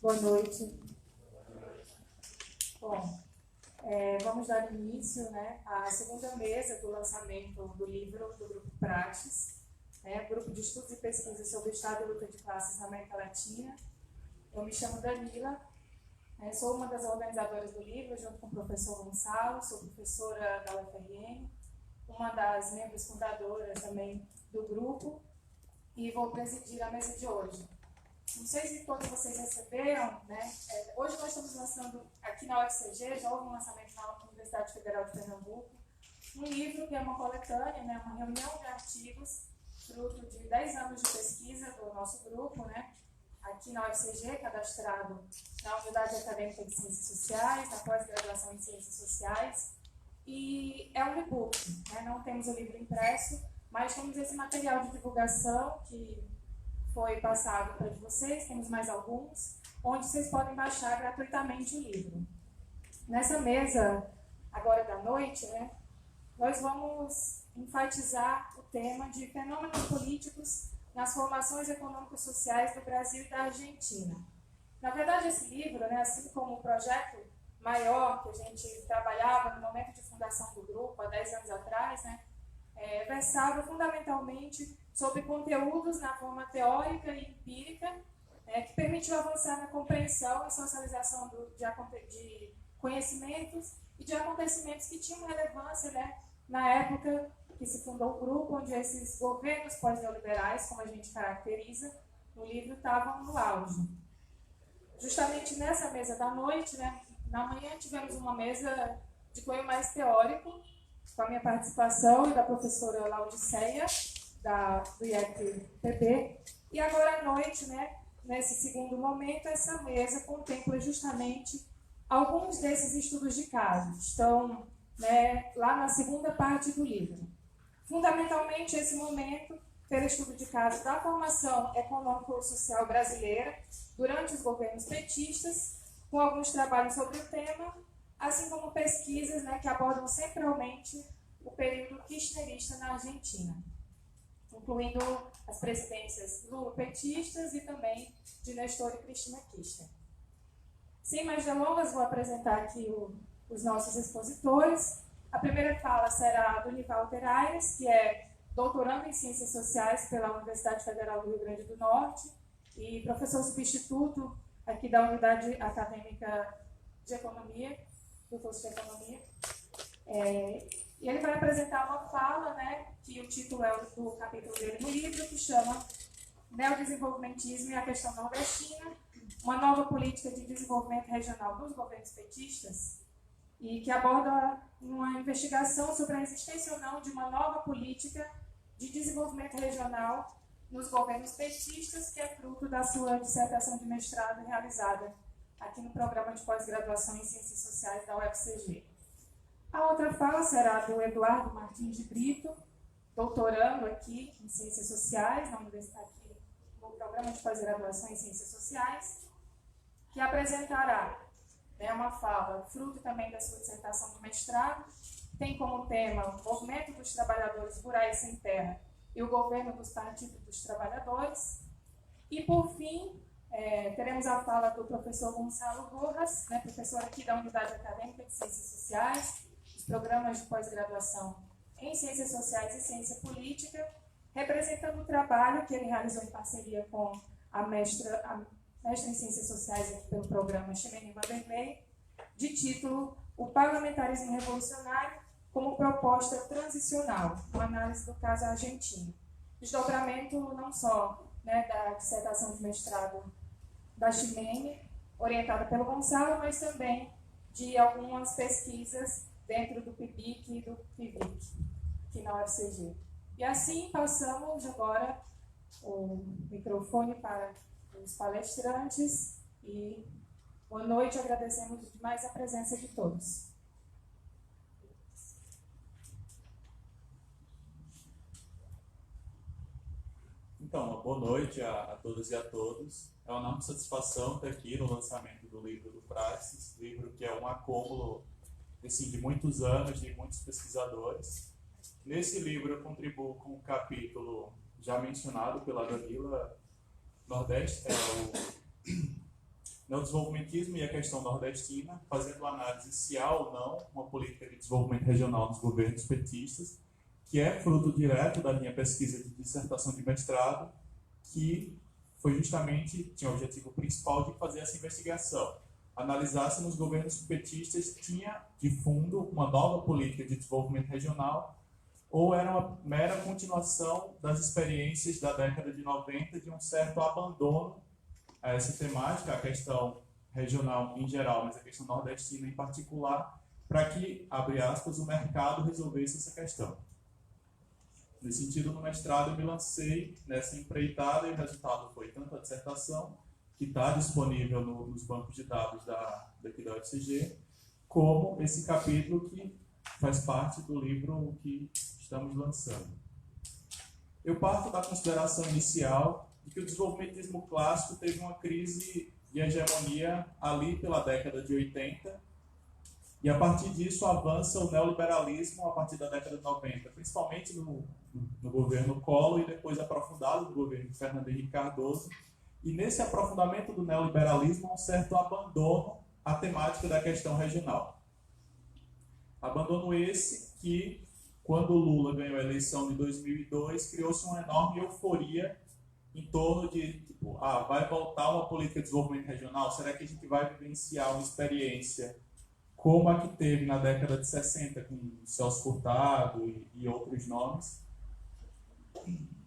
Boa noite. Bom, vamos dar início, à segunda mesa do lançamento do livro do Grupo Praxis, Grupo de Estudos e Pesquisas sobre o Estado e Luta de Classes na América Latina. Eu me chamo Danila, sou uma das organizadoras do livro, junto com o professor Gonçalo, sou professora da UFRN, uma das membros fundadoras também do grupo, e vou presidir a mesa de hoje. Não sei se todos vocês receberam, hoje nós estamos lançando aqui na UFCG, já houve um lançamento na Universidade Federal de Pernambuco, um livro que é uma coletânea, uma reunião de artigos, fruto de 10 anos de pesquisa do nosso grupo, aqui na UFCG, cadastrado na Unidade Acadêmica de Ciências Sociais, na pós-graduação em Ciências Sociais, e é um e-book, não temos o livro impresso, mas temos esse material de divulgação que foi passado para vocês, temos mais alguns, onde vocês podem baixar gratuitamente o livro. Nessa mesa, agora da noite, nós vamos enfatizar o tema de fenômenos políticos nas formações econômicas sociais do Brasil e da Argentina. Na verdade, esse livro, assim como o projeto maior que a gente trabalhava no momento de fundação do grupo, há 10 anos atrás, versava fundamentalmente sobre conteúdos na forma teórica e empírica, que permitiu avançar na compreensão e socialização de conhecimentos e de acontecimentos que tinham relevância na época que se fundou o grupo, onde esses governos pós-neoliberais, como a gente caracteriza no livro, estavam no auge. Justamente nessa mesa da noite, na manhã tivemos uma mesa de cunho mais teórico, com a minha participação e da professora Laudiceia, do IEP-PB, e agora à noite, nesse segundo momento, essa mesa contempla justamente alguns desses estudos de caso, estão lá na segunda parte do livro. Fundamentalmente, esse momento, pelo estudo de caso da formação econômico-social brasileira durante os governos petistas, com alguns trabalhos sobre o tema, assim como pesquisas que abordam centralmente o período kirchnerista na Argentina, incluindo as presidências Lula-petistas e também de Nestor e Cristina Kirchner. Sem mais delongas, vou apresentar aqui os nossos expositores. A primeira fala será do Nivalter Aires, que é doutorando em Ciências Sociais pela Universidade Federal do Rio Grande do Norte e professor substituto aqui da Unidade Acadêmica de Economia, do curso de Economia. E ele vai apresentar uma fala, que o título é do capítulo dele no livro, que chama Neodesenvolvimentismo e a Questão Nordestina, uma nova política de desenvolvimento regional dos governos petistas, e que aborda uma investigação sobre a existência ou não de uma nova política de desenvolvimento regional nos governos petistas, que é fruto da sua dissertação de mestrado realizada aqui no programa de pós-graduação em Ciências Sociais da UFCG. A outra fala será do Eduardo Martins de Brito, doutorando aqui em Ciências Sociais, na Universidade, no programa de pós-graduação em Ciências Sociais, que apresentará uma fala, fruto também da sua dissertação de mestrado, tem como tema o movimento dos trabalhadores rurais sem terra e o governo dos partidos dos trabalhadores. E, por fim, teremos a fala do professor Gonçalo Rojas, professor aqui da Unidade Acadêmica de Ciências Sociais, dos programas de pós-graduação em Ciências Sociais e Ciência Política, representando o trabalho que ele realizou em parceria com a mestra em Ciências Sociais aqui pelo programa Ximene Vanderlei, de título O Parlamentarismo Revolucionário como Proposta Transicional, uma análise do caso argentino. Desdobramento não só da dissertação de mestrado da Ximene, orientada pelo Gonçalo, mas também de algumas pesquisas dentro do PIBIC e do PIBIC, aqui na UFCG. E assim passamos agora o microfone para os palestrantes e Boa noite, agradecemos demais a presença de todos. Então, boa noite a todas e a todos. É uma enorme satisfação estar aqui no lançamento do livro do Praxis, livro que é um acúmulo assim, de muitos anos, de muitos pesquisadores. Nesse livro eu contribuo com o capítulo já mencionado pela Danila, Nordeste, o desenvolvimentismo e a questão nordestina, fazendo análise se há ou não uma política de desenvolvimento regional dos governos petistas, que é fruto direto da minha pesquisa de dissertação de mestrado, que foi justamente, tinha o objetivo principal de fazer essa investigação, analisar se nos governos petistas tinha de fundo uma nova política de desenvolvimento regional ou era uma mera continuação das experiências da década de 90 de um certo abandono a essa temática, a questão regional em geral, mas a questão nordestina em particular, para que, abre aspas, o mercado resolvesse essa questão. Nesse sentido, no mestrado, eu me lancei nessa empreitada e o resultado foi tanto a dissertação, que está disponível nos bancos de dados daqui da UFCG, como esse capítulo que faz parte do livro que estamos lançando. Eu parto da consideração inicial de que o desenvolvimentismo clássico teve uma crise de hegemonia ali pela década de 80, e a partir disso avança o neoliberalismo a partir da década de 90, principalmente no governo Collor e depois aprofundado no governo Fernando Henrique Cardoso. E nesse aprofundamento do neoliberalismo há um certo abandono à temática da questão regional. Abandono esse que, quando Lula ganhou a eleição de 2002, criou-se uma enorme euforia em torno de, tipo, vai voltar uma política de desenvolvimento regional? Será que a gente vai vivenciar uma experiência como a que teve na década de 60, com Celso Furtado e outros nomes?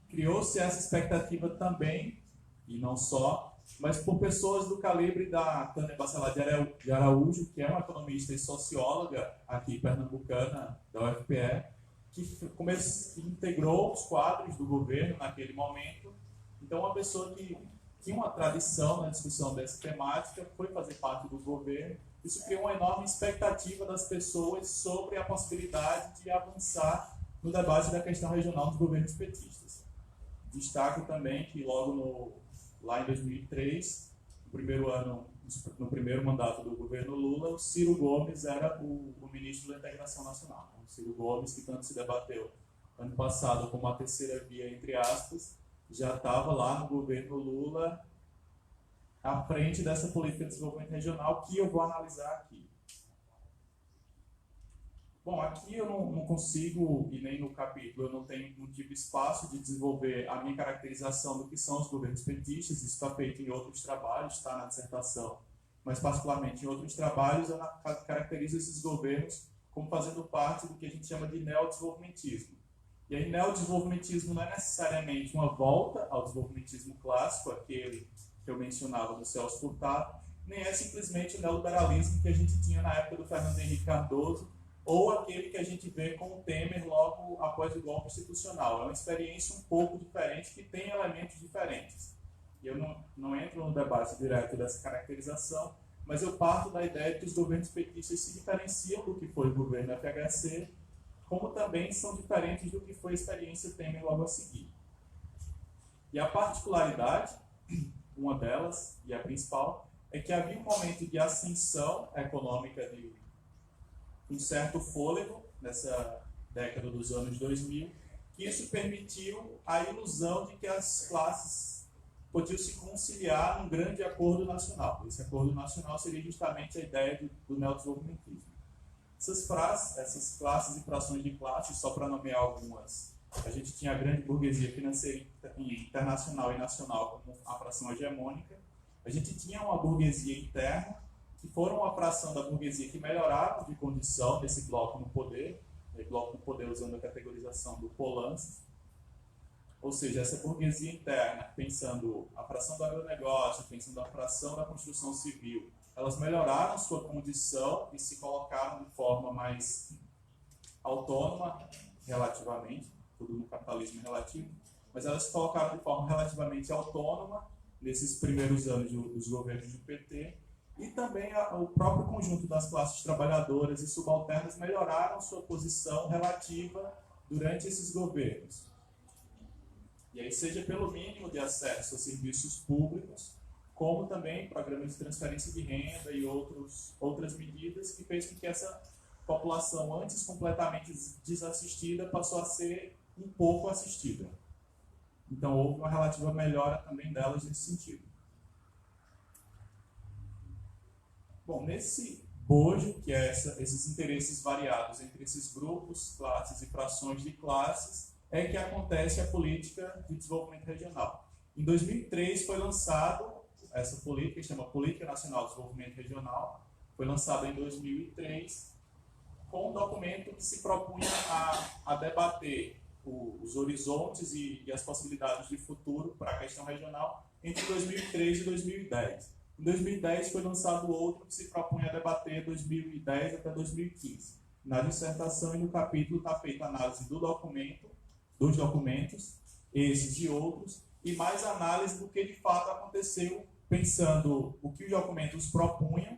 Criou-se essa expectativa também, e não só, mas por pessoas do calibre da Tânia Bacelar de Araújo, que é uma economista e socióloga aqui pernambucana da UFPE, que integrou os quadros do governo naquele momento. Então, uma pessoa que tinha uma tradição na discussão dessa temática foi fazer parte do governo. Isso criou uma enorme expectativa das pessoas sobre a possibilidade de avançar no debate da questão regional dos governos petistas. Destaco também que lá em 2003, no primeiro mandato do governo Lula, o Ciro Gomes era o ministro da Integração Nacional. O Ciro Gomes, que tanto se debateu ano passado como a terceira via, entre aspas, já estava lá no governo Lula à frente dessa política de desenvolvimento regional que eu vou analisar aqui. Bom, aqui eu não consigo, e nem no capítulo, eu não tive espaço de desenvolver a minha caracterização do que são os governos petistas. Isso está feito em outros trabalhos, está na dissertação, mas particularmente em outros trabalhos eu caracterizo esses governos como fazendo parte do que a gente chama de neodesenvolvimentismo. E aí, neodesenvolvimentismo não é necessariamente uma volta ao desenvolvimentismo clássico, aquele que eu mencionava do Celso Furtado, nem é simplesmente o neoliberalismo que a gente tinha na época do Fernando Henrique Cardoso, ou aquele que a gente vê com o Temer logo após o golpe institucional. É uma experiência um pouco diferente, que tem elementos diferentes. E eu não entro no debate direto dessa caracterização, mas eu parto da ideia de que os governos petistas se diferenciam do que foi o governo FHC, como também são diferentes do que foi a experiência Temer logo a seguir. E a particularidade, uma delas, e a principal, é que havia um momento de ascensão econômica de um certo fôlego nessa década dos anos 2000, que isso permitiu a ilusão de que as classes podiam se conciliar num grande acordo nacional. Esse acordo nacional seria justamente a ideia do neodesenvolvimentismo. Essas classes e frações de classes, só para nomear algumas, a gente tinha a grande burguesia financeira internacional e nacional como a fração hegemônica. A gente tinha uma burguesia interna, que foram uma fração da burguesia que melhoraram de condição desse bloco no poder usando a categorização do Polanski. Ou seja, essa burguesia interna, pensando a fração do agronegócio, pensando a fração da construção civil, elas melhoraram sua condição e se colocaram de forma mais autônoma, relativamente, tudo no capitalismo relativo, mas elas se colocaram de forma relativamente autônoma nesses primeiros anos dos governos do PT, e também o próprio conjunto das classes trabalhadoras e subalternas melhoraram sua posição relativa durante esses governos. E aí seja pelo mínimo de acesso a serviços públicos, como também programas de transferência de renda e outras medidas que fez com que essa população antes completamente desassistida passou a ser um pouco assistida. Então houve uma relativa melhora também delas nesse sentido. Bom, nesse bojo, que é esses interesses variados entre esses grupos, classes e frações de classes, é que acontece a política de desenvolvimento regional. Em 2003 foi lançado essa política, que chama Política Nacional de Desenvolvimento Regional, foi lançada em 2003, com um documento que se propunha a debater os horizontes e as possibilidades de futuro para a questão regional entre 2003 e 2010. Em 2010 foi lançado outro que se propunha a debater 2010 até 2015. Na dissertação e no capítulo está feita a análise dos documentos, esses e outros, e mais análise do que de fato aconteceu, pensando o que os documentos propunham,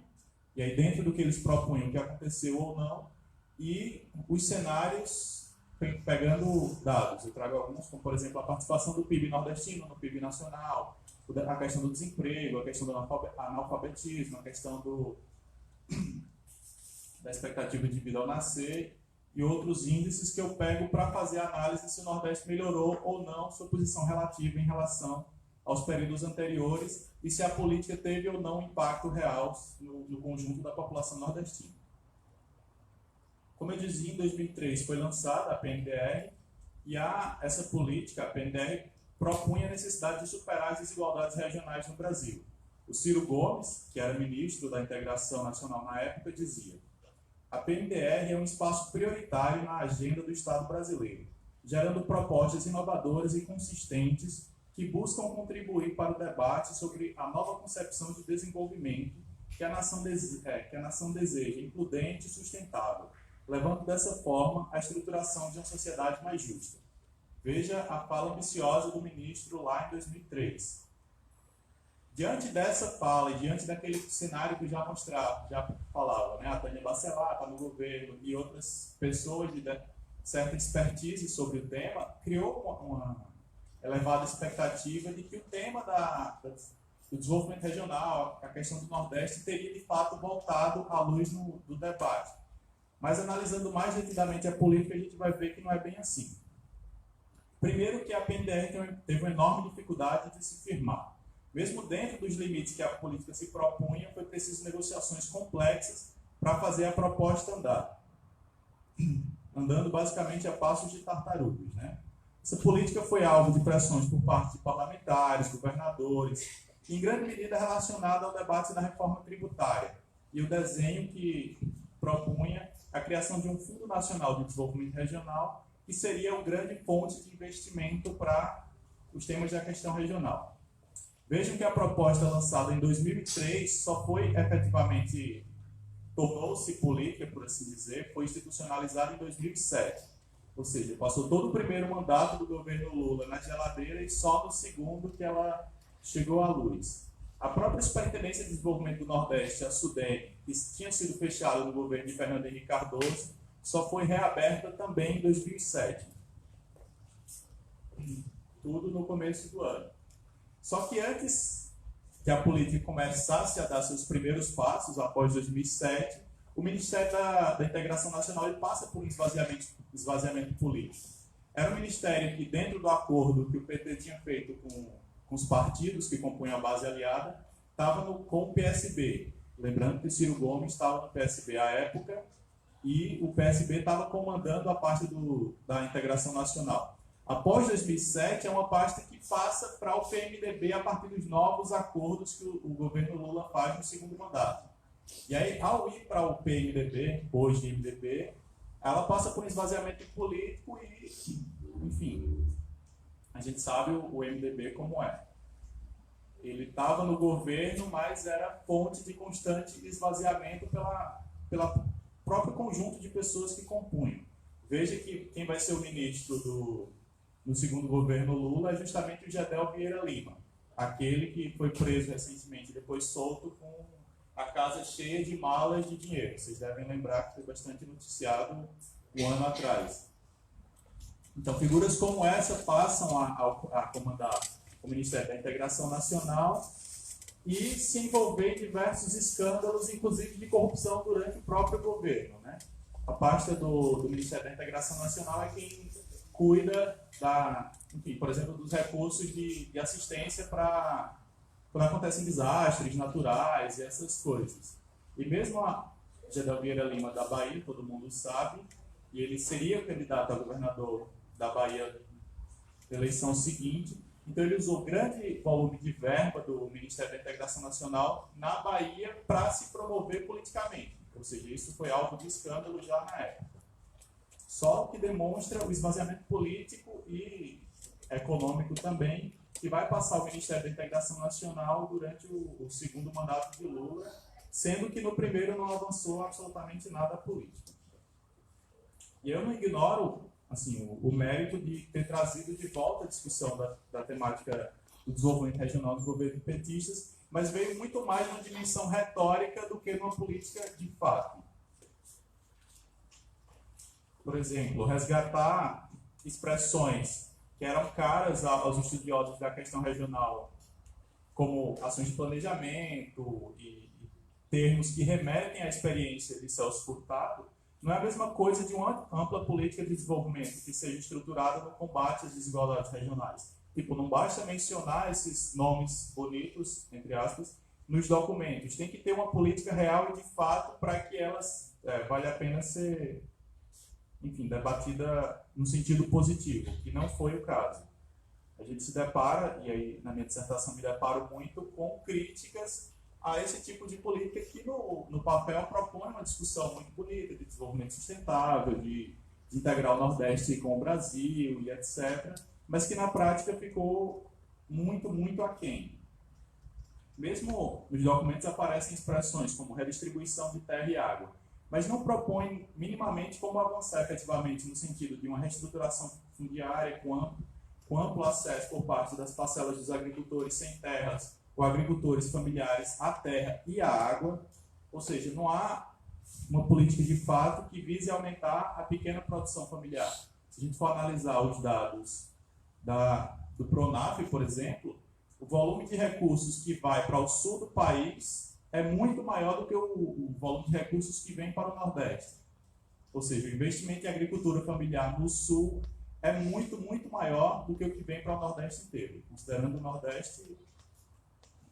e aí dentro do que eles propunham, o que aconteceu ou não, e os cenários pegando dados. Eu trago alguns, como por exemplo a participação do PIB nordestino no PIB nacional, a questão do desemprego, a questão do analfabetismo, a questão da expectativa de vida ao nascer e outros índices que eu pego para fazer a análise se o Nordeste melhorou ou não sua posição relativa em relação aos períodos anteriores e se a política teve ou não impacto real no conjunto da população nordestina. Como eu dizia, em 2003 foi lançada a PNDR e essa política, a PNDR, propunha a necessidade de superar as desigualdades regionais no Brasil. O Ciro Gomes, que era ministro da Integração Nacional na época, dizia: a PNDR é um espaço prioritário na agenda do Estado brasileiro, gerando propostas inovadoras e consistentes que buscam contribuir para o debate sobre a nova concepção de desenvolvimento que a nação deseja, includente e sustentável, levando dessa forma à estruturação de uma sociedade mais justa. Veja a fala ambiciosa do ministro lá em 2003. Diante dessa fala e diante daquele cenário que já falava, né, a Tânia Bacelar está no governo e outras pessoas de certa expertise sobre o tema, criou uma elevada expectativa de que o tema do desenvolvimento regional, a questão do Nordeste, teria de fato voltado à luz do debate. Mas analisando mais detidamente a política, a gente vai ver que não é bem assim. Primeiro que a PNDR teve uma enorme dificuldade de se firmar. Mesmo dentro dos limites que a política se propunha, foi preciso negociações complexas para fazer a proposta andar. Andando basicamente a passos de tartarugas, né? Essa política foi alvo de pressões por parte de parlamentares, governadores, em grande medida relacionada ao debate da reforma tributária e o desenho que propunha a criação de um Fundo Nacional de Desenvolvimento Regional, que seria uma grande fonte de investimento para os temas da questão regional. Vejam que a proposta lançada em 2003 só foi efetivamente, tornou-se política, por assim dizer, foi institucionalizada em 2007. Ou seja, passou todo o primeiro mandato do governo Lula na geladeira e só no segundo que ela chegou à luz. A própria Superintendência de Desenvolvimento do Nordeste, a SUDEN, que tinha sido fechada no governo de Fernando Henrique Cardoso, só foi reaberta também em 2007. Tudo no começo do ano. Só que antes que a política começasse a dar seus primeiros passos, após 2007, o Ministério da Integração Nacional ele passa por um esvaziamento político. Era um ministério que, dentro do acordo que o PT tinha feito com os partidos que compunham a base aliada, estava com o PSB. Lembrando que o Ciro Gomes estava no PSB à época, e o PSB estava comandando a parte da integração nacional. Após 2007, é uma pasta que passa para o PMDB a partir dos novos acordos que o governo Lula faz no segundo mandato. E aí, ao ir para o PMDB, hoje MDB, ela passa por um esvaziamento político e, enfim, a gente sabe o MDB como é. Ele estava no governo, mas era fonte de constante esvaziamento pela próprio conjunto de pessoas que compunham. Veja que quem vai ser o ministro no segundo governo Lula é justamente o Gedel Vieira Lima, aquele que foi preso recentemente, depois solto a casa cheia de malas de dinheiro. Vocês devem lembrar que foi bastante noticiado um ano atrás. Então, figuras como essa passam a comandar o Ministério da Integração Nacional e se envolver em diversos escândalos, inclusive de corrupção durante o próprio governo, né? A pasta do Ministério da Integração Nacional é quem cuida enfim, por exemplo, dos recursos de assistência para quando acontecem desastres naturais e essas coisas. E mesmo a Gedel Vieira Lima da Bahia, todo mundo sabe, e ele seria candidato a governador da Bahia na eleição seguinte, então ele usou grande volume de verba do Ministério da Integração Nacional na Bahia para se promover politicamente. Ou seja, isso foi alvo de escândalo já na época. Só o que demonstra o esvaziamento político e econômico também, que vai passar o Ministério da Integração Nacional durante o segundo mandato de Lula, sendo que no primeiro não avançou absolutamente nada político. E eu não ignoro assim, o mérito de ter trazido de volta a discussão da temática do desenvolvimento regional dos governos petistas, mas veio muito mais numa dimensão retórica do que numa política de fato. Por exemplo, resgatar expressões que eram caras aos estudiosos da questão regional, como ações de planejamento e termos que remetem à experiência de Celso Furtado, não é a mesma coisa de uma ampla política de desenvolvimento que seja estruturada no combate às desigualdades regionais. Tipo, não basta mencionar esses nomes bonitos, entre aspas, nos documentos. Tem que ter uma política real e de fato para que elas vale a pena ser, enfim, debatida no sentido positivo, que não foi o caso. A gente se depara, e aí na minha dissertação me deparo muito, com críticas a esse tipo de política que no papel propõe uma discussão muito bonita de desenvolvimento sustentável, de integrar o Nordeste com o Brasil e etc., mas que na prática ficou muito, muito aquém. Mesmo nos documentos aparecem expressões como redistribuição de terra e água, mas não propõe minimamente como avançar efetivamente no sentido de uma reestruturação fundiária com amplo acesso por parte das parcelas dos agricultores sem terras ou agricultores familiares à terra e à água, ou seja, não há uma política de fato que vise aumentar a pequena produção familiar. Se a gente for analisar os dados do Pronaf, por exemplo, o volume de recursos que vai para o sul do país é muito maior do que o volume de recursos que vem para o Nordeste. Ou seja, o investimento em agricultura familiar no sul é muito, muito maior do que o que vem para o Nordeste inteiro, considerando o Nordeste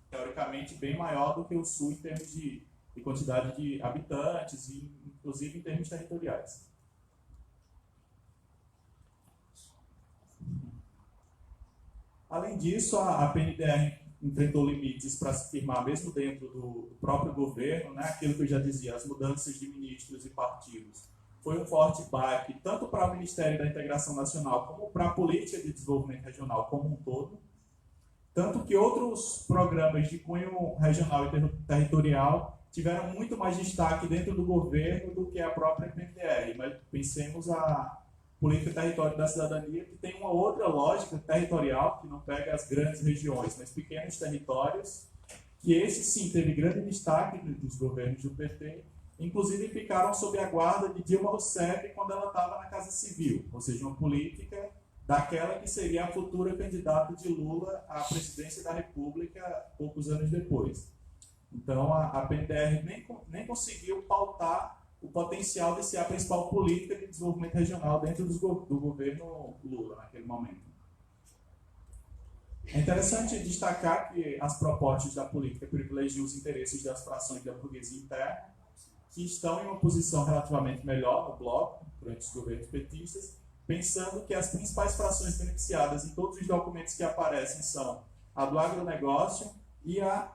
teoricamente bem maior do que o sul em termos de quantidade de habitantes e inclusive em termos territoriais. Além disso, a PNDR enfrentou limites para se firmar mesmo dentro do próprio governo, né? Aquilo que eu já dizia, as mudanças de ministros e partidos. Foi um forte baque tanto para o Ministério da Integração Nacional como para a política de desenvolvimento regional como um todo. Tanto que outros programas de cunho regional e territorial tiveram muito mais destaque dentro do governo do que a própria PNDR. Mas pensemos a política território da cidadania, que tem uma outra lógica territorial, que não pega as grandes regiões, mas pequenos territórios, que esse sim teve grande destaque dos governos do PT, inclusive ficaram sob a guarda de Dilma Rousseff quando ela estava na Casa Civil, ou seja, uma política daquela que seria a futura candidata de Lula à presidência da República poucos anos depois. Então, a PNDR nem conseguiu pautar o potencial de ser a principal política de desenvolvimento regional dentro do governo Lula, naquele momento. É interessante destacar que as propostas da política privilegiam os interesses das frações da burguesia interna, que estão em uma posição relativamente melhor no bloco, durante os governos petistas, pensando que as principais frações beneficiadas em todos os documentos que aparecem são a do agronegócio e a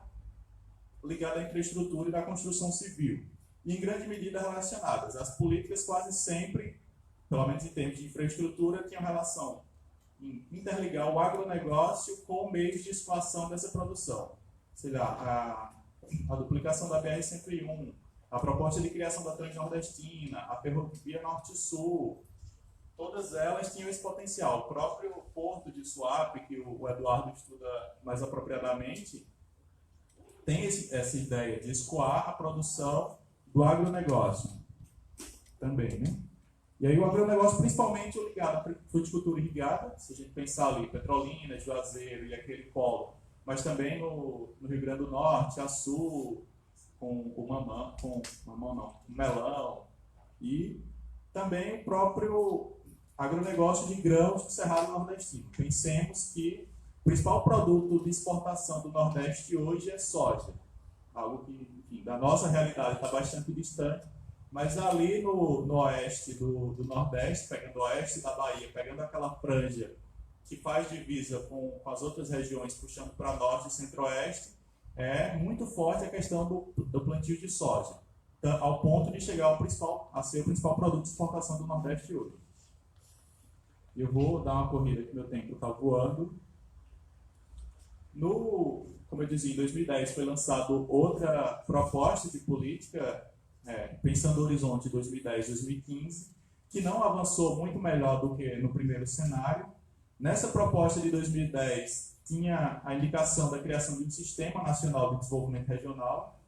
ligada à infraestrutura e da construção civil, e em grande medida relacionadas. As políticas quase sempre, pelo menos em termos de infraestrutura, tinham relação em interligar o agronegócio com meios de escoação dessa produção. Sei lá, a duplicação da BR-101, a proposta de criação da Transnordestina, a Ferrovia Norte-Sul, todas elas tinham esse potencial. O próprio Porto de Suape, que o Eduardo estuda mais apropriadamente, tem essa ideia de escoar a produção do agronegócio também, né? E aí o agronegócio principalmente ligado à fruticultura irrigada, se a gente pensar ali, Petrolina, Juazeiro e aquele polo, mas também no Rio Grande do Norte, Açu, com o melão, e também o próprio agronegócio de grãos do Cerrado Nordestino. Pensemos que o principal produto de exportação do Nordeste hoje é soja, algo que, enfim, da nossa realidade está bastante distante, mas ali no oeste do Nordeste, pegando o oeste da Bahia, pegando aquela franja que faz divisa com as outras regiões, puxando para norte e centro-oeste, é muito forte a questão do plantio de soja, ao ponto de chegar a ser o principal produto de exportação do Nordeste hoje. Eu vou dar uma corrida que meu tempo está voando. Como eu dizia, em 2010 foi lançado outra proposta de política, pensando o horizonte 2010-2015, que não avançou muito melhor do que no primeiro cenário. Nessa proposta de 2010, tinha a indicação da criação de um Sistema Nacional de Desenvolvimento Regional,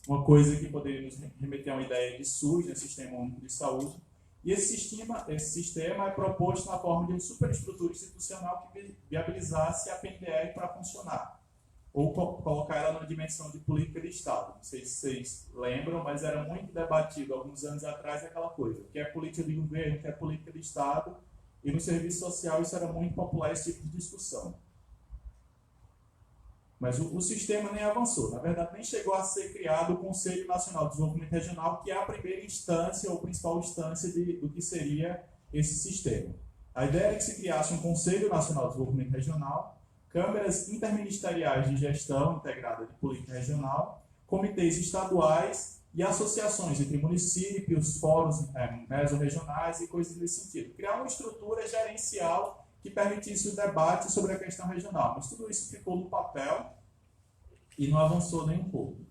uma coisa que poderia nos remeter a uma ideia de SUS, né, Sistema Único de Saúde. E esse sistema é proposto na forma de uma superestrutura institucional que viabilizasse a PNDR para funcionar, ou colocar ela numa dimensão de política de Estado. Não sei se vocês lembram, mas era muito debatido alguns anos atrás aquela coisa, o que é política de governo, o que é política de Estado, e no serviço social isso era muito popular, esse tipo de discussão. Mas o sistema nem avançou. Na verdade, nem chegou a ser criado o Conselho Nacional de Desenvolvimento Regional, que é a primeira instância ou principal instância do que seria esse sistema. A ideia era que se criasse um Conselho Nacional de Desenvolvimento Regional, câmaras interministeriais de gestão integrada de política regional, comitês estaduais e associações entre municípios, fóruns mesorregionais e coisas nesse sentido. Criar uma estrutura gerencial que permitisse o debate sobre a questão regional. Mas tudo isso ficou no papel e não avançou nem um pouco.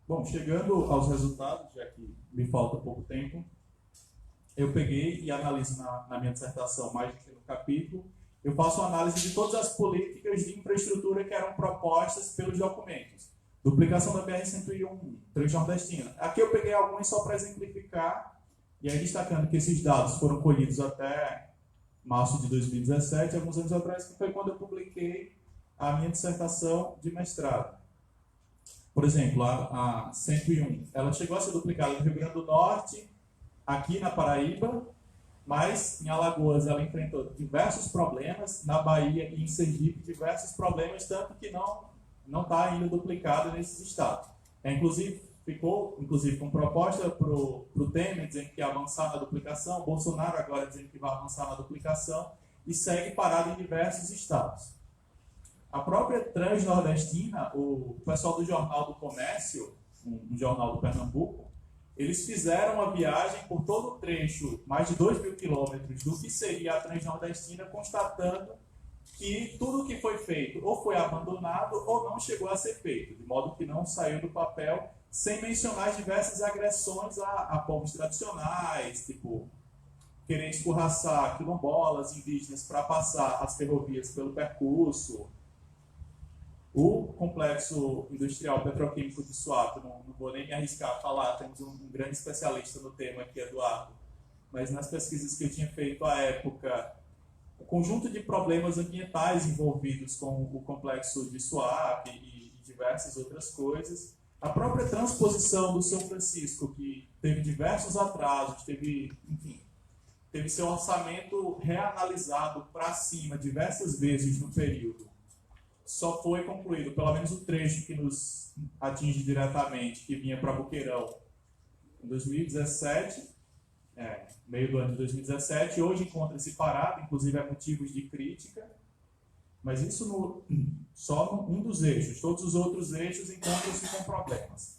Bom, chegando aos resultados, já que me falta pouco tempo, eu peguei e analiso na minha dissertação, mais do que no capítulo, eu faço uma análise de todas as políticas de infraestrutura que eram propostas pelos documentos. Duplicação da BR-101, Transnordestina. Aqui eu peguei alguns só para exemplificar, e aí destacando que esses dados foram colhidos até março de 2017, alguns anos atrás, que foi quando eu publiquei a minha dissertação de mestrado. Por exemplo, a 101, ela chegou a ser duplicada no Rio Grande do Norte, aqui na Paraíba, mas em Alagoas ela enfrentou diversos problemas, na Bahia e em Sergipe diversos problemas, tanto que não está ainda duplicada nesses estados. Ficou com proposta para o Temer, dizendo que ia avançar na duplicação, Bolsonaro agora dizendo que vai avançar na duplicação, e segue parado em diversos estados. A própria Transnordestina, o pessoal do Jornal do Comércio, um jornal do Pernambuco, eles fizeram uma viagem por todo o trecho, mais de 2.000 quilômetros, do que seria a Transnordestina, constatando que tudo que foi feito ou foi abandonado ou não chegou a ser feito, de modo que não saiu do papel, sem mencionar as diversas agressões a povos tradicionais, tipo querer escorraçar quilombolas, indígenas, para passar as ferrovias pelo percurso. O complexo industrial petroquímico de Suape, não vou nem me arriscar a falar, temos um grande especialista no tema aqui, Eduardo, mas nas pesquisas que eu tinha feito à época, o conjunto de problemas ambientais envolvidos com o complexo de Suape e diversas outras coisas, a própria transposição do São Francisco, que teve diversos atrasos, teve seu orçamento reanalisado para cima diversas vezes no período, só foi concluído, pelo menos o trecho que nos atinge diretamente, que vinha para Boqueirão, em 2017, meio do ano de 2017, hoje encontra-se parado, inclusive há motivos de crítica, mas isso só um dos eixos. Todos os outros eixos encontram-se com problemas.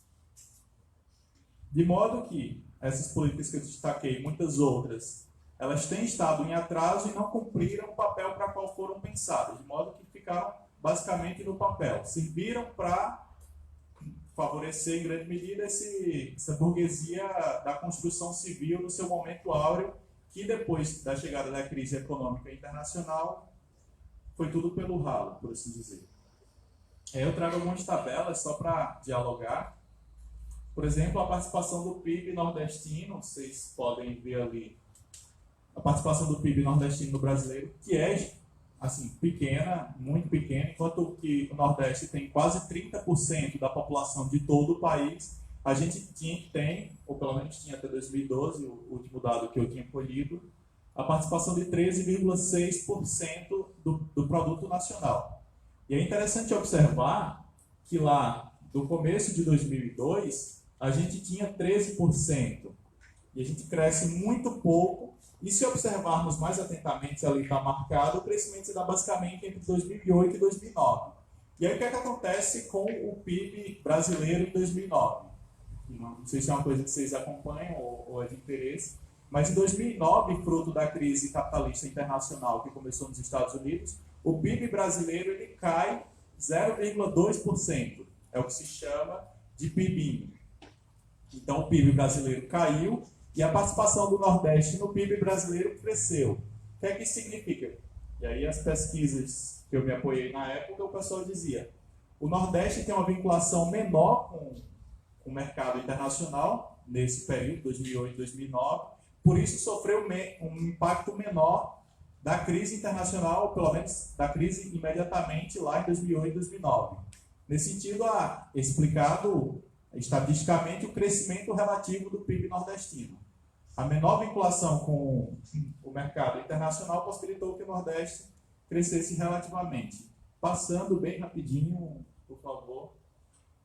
De modo que essas políticas que eu destaquei, muitas outras, elas têm estado em atraso e não cumpriram o papel para qual foram pensadas, de modo que ficaram basicamente no papel. Serviram para favorecer, em grande medida, essa burguesia da construção civil no seu momento áureo, que depois da chegada da crise econômica internacional foi tudo pelo ralo, por assim dizer. Eu trago algumas tabelas só para dialogar. Por exemplo, a participação do PIB nordestino, vocês podem ver ali a participação do PIB nordestino no brasileiro, que é assim, pequena, muito pequena, enquanto que o Nordeste tem quase 30% da população de todo o país, a gente tem, ou pelo menos tinha até 2012, o último dado que eu tinha colhido, a participação de 13,6% do produto nacional. E é interessante observar que lá, no começo de 2002, a gente tinha 13%. E a gente cresce muito pouco. E se observarmos mais atentamente, ali está marcado, o crescimento se dá basicamente entre 2008 e 2009. E aí o que é que acontece com o PIB brasileiro em 2009? Não sei se é uma coisa que vocês acompanham ou é de interesse, mas em 2009, fruto da crise capitalista internacional que começou nos Estados Unidos, o PIB brasileiro ele cai 0,2%. É o que se chama de PIBinho. Então o PIB brasileiro caiu e a participação do Nordeste no PIB brasileiro cresceu. O que é que isso significa? E aí as pesquisas que eu me apoiei na época, o pessoal dizia, o Nordeste tem uma vinculação menor com o mercado internacional, nesse período, 2008 2009, por isso sofreu um impacto menor da crise internacional, pelo menos da crise imediatamente lá em 2008 2009. Nesse sentido, há explicado estatisticamente o crescimento relativo do PIB nordestino. A menor vinculação com o mercado internacional possibilitou que o Nordeste crescesse relativamente. Passando bem rapidinho, por favor.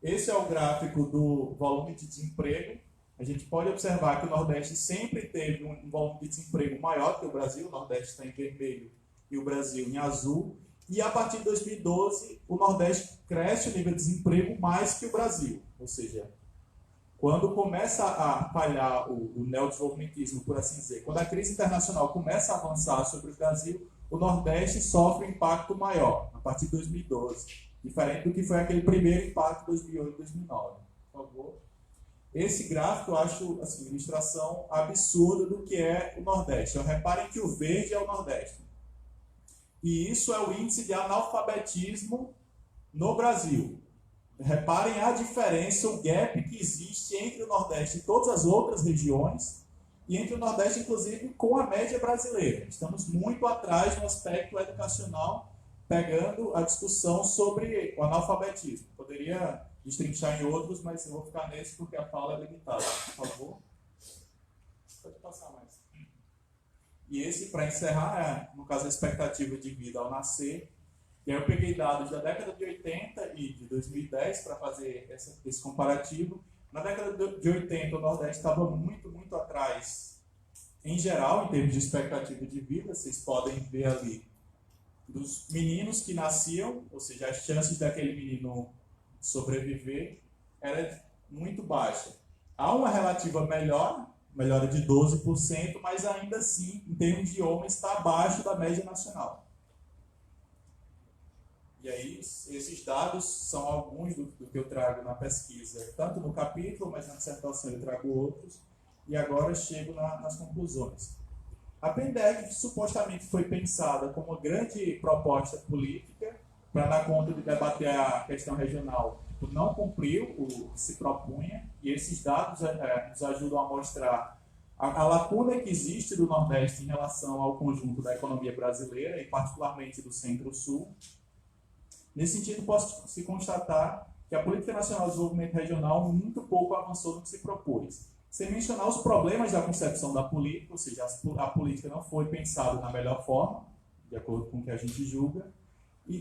Esse é o gráfico do volume de desemprego. A gente pode observar que o Nordeste sempre teve um volume de desemprego maior que o Brasil. O Nordeste está em vermelho e o Brasil em azul. E a partir de 2012, o Nordeste cresce o nível de desemprego mais que o Brasil. Ou seja, quando começa a falhar o neodesenvolvimentismo, por assim dizer, quando a crise internacional começa a avançar sobre o Brasil, o Nordeste sofre um impacto maior, a partir de 2012. Diferente do que foi aquele primeiro impacto de 2008 e 2009. Por favor. Esse gráfico eu acho assim, uma ilustração absurda do que é o Nordeste. Então, reparem que o verde é o Nordeste. E isso é o índice de analfabetismo no Brasil. Reparem a diferença, o gap que existe entre o Nordeste e todas as outras regiões, e entre o Nordeste, inclusive, com a média brasileira. Estamos muito atrás no aspecto educacional, pegando a discussão sobre o analfabetismo. Poderia destrinchar em outros, mas eu vou ficar nesse porque a fala é limitada. Por favor. Pode passar mais. E esse, para encerrar, é, no caso, a expectativa de vida ao nascer. E aí eu peguei dados da década de 80 e de 2010 para fazer esse comparativo. Na década de 80, o Nordeste estava muito atrás, em geral, em termos de expectativa de vida. Vocês podem ver ali dos meninos que nasciam, ou seja, as chances daquele menino sobreviver era muito baixa. Há uma relativa melhora de 12%, mas ainda assim, em termos de homens, está abaixo da média nacional. E aí, esses dados são alguns do que eu trago na pesquisa, tanto no capítulo, mas na dissertação eu trago outros, e agora chego nas conclusões. A PNDEC supostamente foi pensada como uma grande proposta política para dar conta de debater a questão regional. Não cumpriu o que se propunha, e esses dados nos ajudam a mostrar a lacuna que existe do Nordeste em relação ao conjunto da economia brasileira, e particularmente do Centro-Sul. Nesse sentido, pode-se constatar que a Política Nacional de Desenvolvimento Regional muito pouco avançou no que se propôs. Sem mencionar os problemas da concepção da política, ou seja, a política não foi pensada na melhor forma, de acordo com o que a gente julga,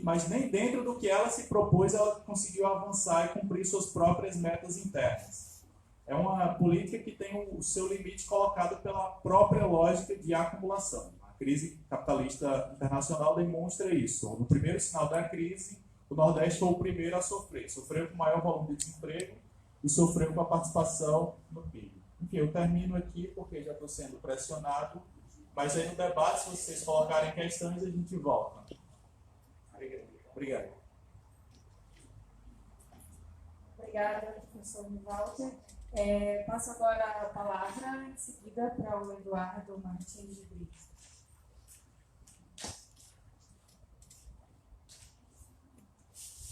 mas nem dentro do que ela se propôs ela conseguiu avançar e cumprir suas próprias metas internas. É uma política que tem o seu limite colocado pela própria lógica de acumulação. A crise capitalista internacional demonstra isso. No primeiro sinal da crise, o Nordeste foi o primeiro a sofrer. Sofreu com maior volume de desemprego e sofreu com a participação no PIB. Enfim, eu termino aqui porque já estou sendo pressionado, mas aí no debate, se vocês colocarem questões, a gente volta. Obrigado. Obrigada, professor Walter. Passo agora a palavra, em seguida, para o Eduardo Martins de Brito.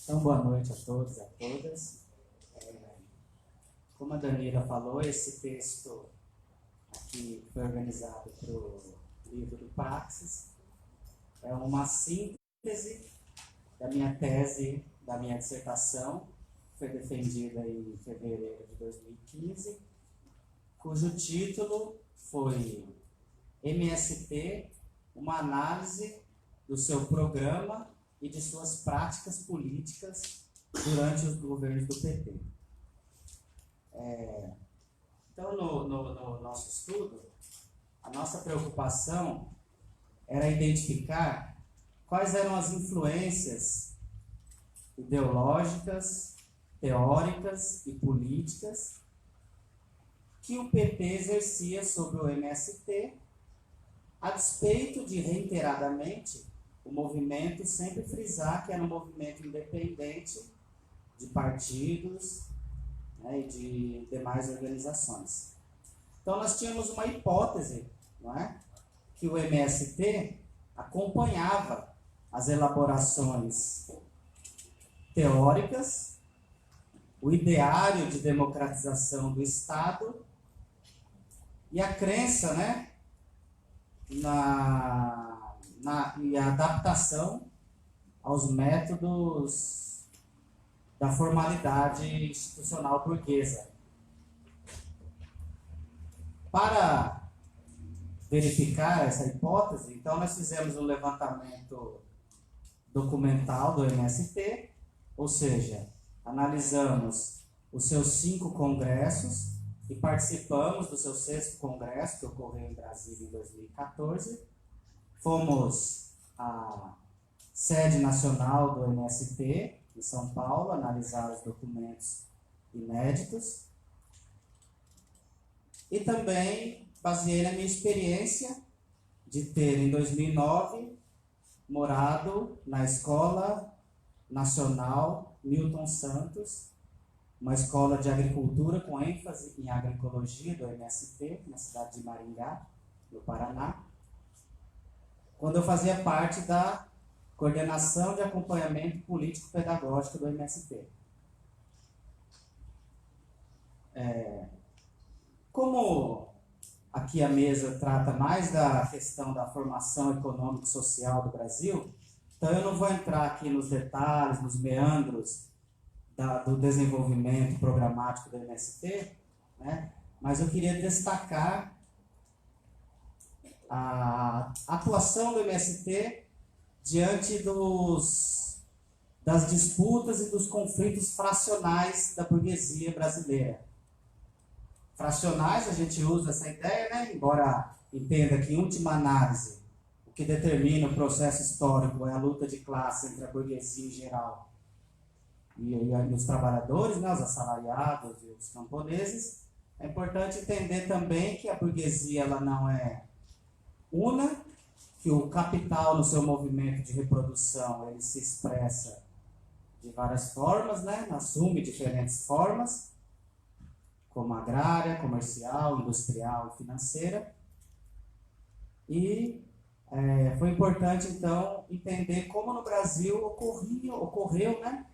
Então, boa noite a todos e a todas. Como a Danila falou, esse texto aqui foi organizado para o livro do Praxis. É uma síntese da minha tese, da minha dissertação, que foi defendida em fevereiro de 2015, cujo título foi MST, uma análise do seu programa e de suas práticas políticas durante os governos do PT. Então, no nosso estudo, a nossa preocupação era identificar quais eram as influências ideológicas, teóricas e políticas que o PT exercia sobre o MST, a despeito de, reiteradamente, o movimento sempre frisar que era um movimento independente de partidos, né, e de demais organizações. Então, nós tínhamos uma hipótese, não é? Que o MST acompanhava as elaborações teóricas, o ideário de democratização do Estado e a crença, né, e a adaptação aos métodos da formalidade institucional burguesa. Para verificar essa hipótese, então nós fizemos um levantamento documental do MST, ou seja, analisamos os seus 5 congressos e participamos do seu 6º congresso, que ocorreu em Brasília em 2014. Fomos à sede nacional do MST, em São Paulo, analisar os documentos inéditos. E também baseei na minha experiência de ter, em 2009, morado na Escola Nacional Milton Santos, uma escola de agricultura com ênfase em agroecologia do MST, na cidade de Maringá, no Paraná, quando eu fazia parte da coordenação de acompanhamento político-pedagógico do MST. Como aqui a mesa trata mais da questão da formação econômico-social do Brasil, então eu não vou entrar aqui nos detalhes, nos meandros do desenvolvimento programático do MST, né? Mas eu queria destacar a atuação do MST diante das disputas e dos conflitos fracionais da burguesia brasileira. Fracionais, a gente usa essa ideia, né? Embora entenda que, em última análise, o que determina o processo histórico é a luta de classe entre a burguesia em geral e os trabalhadores, né? Os assalariados e os camponeses. É importante entender também que a burguesia ela não é una, que o capital no seu movimento de reprodução ele se expressa de várias formas, né? Assume diferentes formas, como agrária, comercial, industrial e financeira. E foi importante, então, entender como no Brasil ocorreu, né,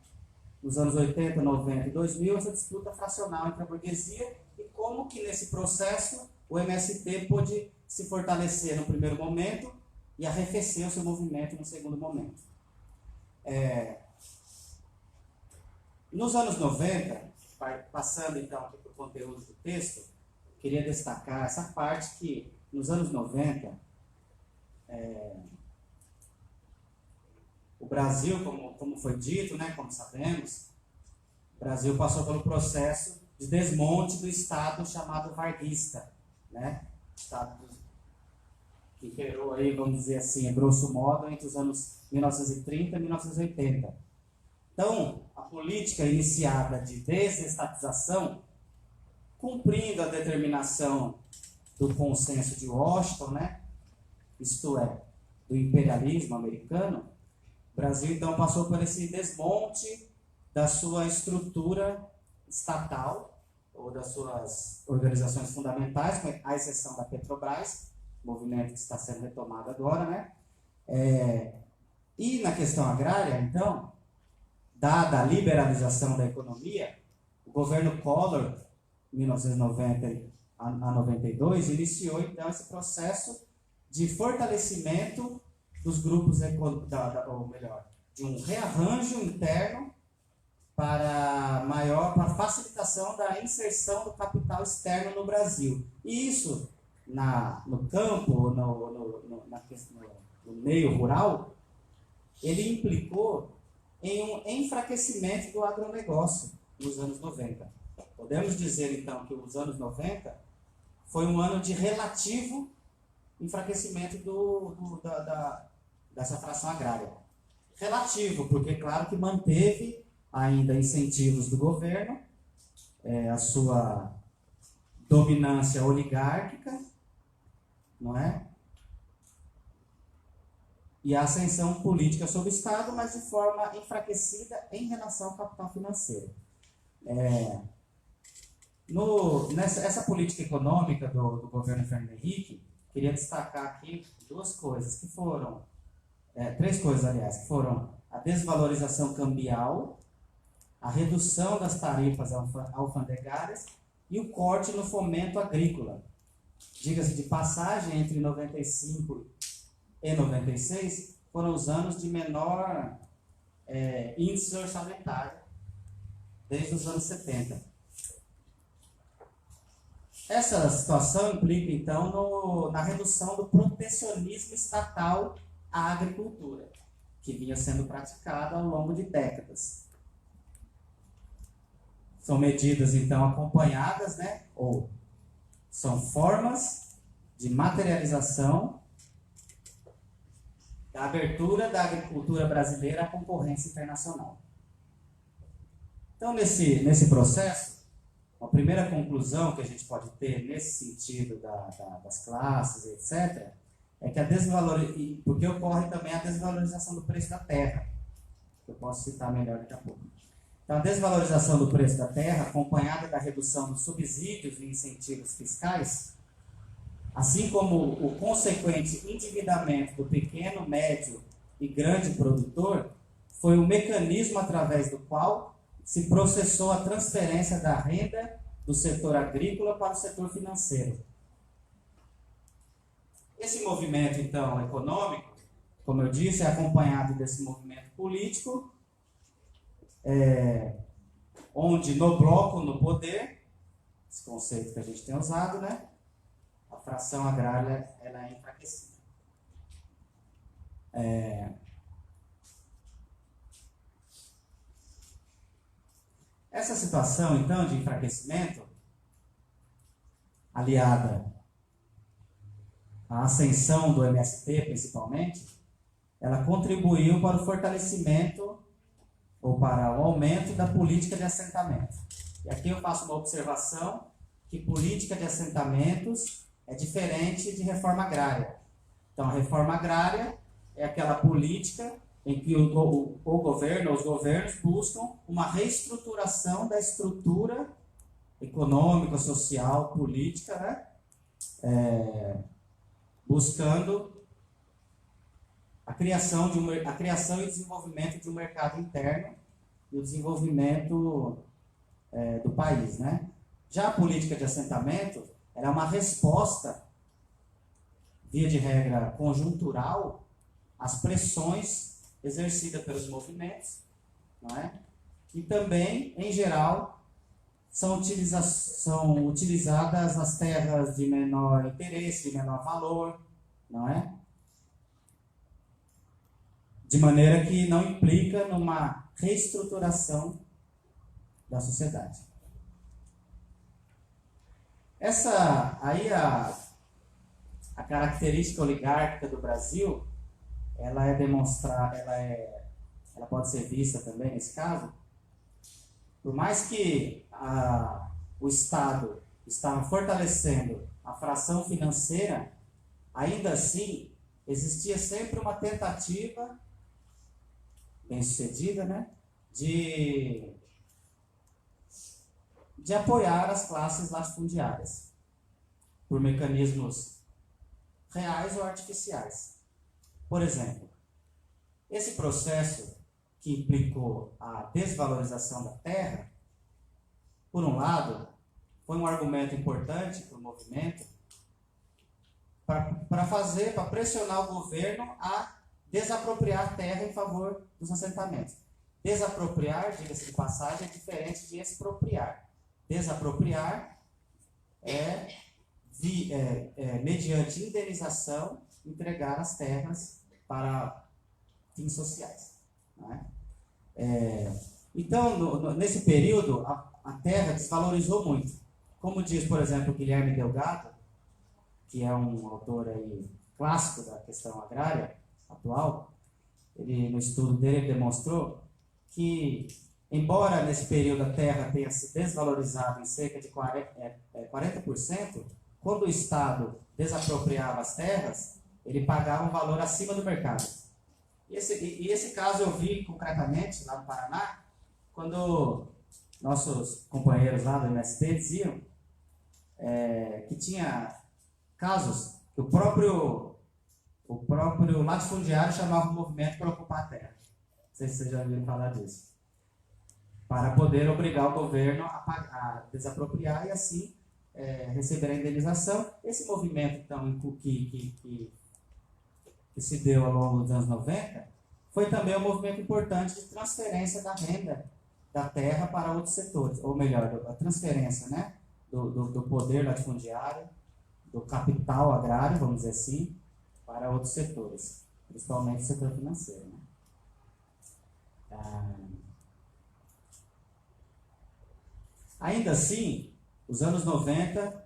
nos anos 80, 90 e 2000, essa disputa fracional entre a burguesia e como que, nesse processo, o MST pôde se fortalecer no primeiro momento e arrefecer o seu movimento no segundo momento. Nos anos 90, passando então aqui para o conteúdo do texto, queria destacar essa parte que, nos anos 90, o Brasil, como foi dito, né, como sabemos, o Brasil passou pelo processo de desmonte do Estado chamado varguista, né? Estado que imperou aí, vamos dizer assim, grosso modo, entre os anos 1930 e 1980. Então, a política iniciada de desestatização, cumprindo a determinação do consenso de Washington, né? Isto é, do imperialismo americano, o Brasil então passou por esse desmonte da sua estrutura estatal, ou das suas organizações fundamentais, à exceção da Petrobras, movimento que está sendo retomado agora, né? E na questão agrária, então, dada a liberalização da economia, o governo Collor, 1990 a 92, iniciou então esse processo de fortalecimento dos grupos, ou melhor, de um rearranjo interno para facilitação da inserção do capital externo no Brasil. E isso, no campo, no meio rural, ele implicou em um enfraquecimento do agronegócio nos anos 90. Podemos dizer, então, que os anos 90 foi um ano de relativo enfraquecimento dessa fração agrária. Relativo, porque, claro, que manteve ainda incentivos do governo, a sua dominância oligárquica, não é? E a ascensão política sobre o Estado, mas de forma enfraquecida em relação ao capital financeiro. Essa política econômica do governo Fernando Henrique, queria destacar aqui três coisas, aliás, que foram a desvalorização cambial, a redução das tarifas alfandegárias e o corte no fomento agrícola. Diga-se de passagem, entre 95 e 96 foram os anos de menor índice orçamentário desde os anos 70. Essa situação implica, então, na redução do protecionismo estatal à agricultura, que vinha sendo praticada ao longo de décadas. São medidas, então, acompanhadas, né, ou são formas de materialização da abertura da agricultura brasileira à concorrência internacional. Então, nesse processo, a primeira conclusão que a gente pode ter nesse sentido das classes, etc., é que porque ocorre também a desvalorização do preço da terra, que eu posso citar melhor daqui a pouco. Então, a desvalorização do preço da terra, acompanhada da redução dos subsídios e incentivos fiscais, assim como o consequente endividamento do pequeno, médio e grande produtor, foi o mecanismo através do qual se processou a transferência da renda do setor agrícola para o setor financeiro. Esse movimento, então, econômico, como eu disse, é acompanhado desse movimento político, onde no bloco, no poder, esse conceito que a gente tem usado, né, a fração agrária ela é enfraquecida. Essa situação, então, de enfraquecimento, aliada à ascensão do MST, principalmente, ela contribuiu para o fortalecimento ou para o aumento da política de assentamento. E aqui eu faço uma observação que política de assentamentos é diferente de reforma agrária. Então, a reforma agrária é aquela política em que o governo, os governos buscam uma reestruturação da estrutura econômica, social, política, né? Buscando a criação e desenvolvimento de um mercado interno e o desenvolvimento do país, né? Já a política de assentamento era uma resposta, via de regra conjuntural, às pressões exercida pelos movimentos, não é? E também, em geral, são utilizadas as terras de menor interesse, de menor valor, não é? De maneira que não implica numa reestruturação da sociedade. A característica oligárquica do Brasil, ela pode ser vista também nesse caso, por mais que o Estado estava fortalecendo a fração financeira, ainda assim existia sempre uma tentativa bem sucedida, né, de apoiar as classes latifundiárias por mecanismos reais ou artificiais. Por exemplo, esse processo que implicou a desvalorização da terra, por um lado, foi um argumento importante para o movimento para pressionar o governo a desapropriar a terra em favor dos assentamentos. Desapropriar, diga-se de passagem, é diferente de expropriar. Desapropriar mediante indenização, entregar as terras para fins sociais. Não é? Então, nesse período, a terra desvalorizou muito. Como diz, por exemplo, Guilherme Delgado, que é um autor aí clássico da questão agrária atual, ele, no estudo dele, demonstrou que, embora nesse período a terra tenha se desvalorizado em cerca de 40%, quando o Estado desapropriava as terras, ele pagava um valor acima do mercado. E esse caso eu vi concretamente lá no Paraná, quando nossos companheiros lá do MST diziam que tinha casos que o próprio latifundiário chamava o movimento para ocupar a terra. Não sei se vocês já ouviram falar disso. Para poder obrigar o governo a desapropriar e assim receber a indenização. Esse movimento, então, que se deu ao longo dos anos 90, foi também um movimento importante de transferência da renda da terra para outros setores, ou melhor, a transferência, né, do poder latifundiário, do capital agrário, vamos dizer assim, para outros setores, principalmente o setor financeiro. Né? Ainda assim, os anos 90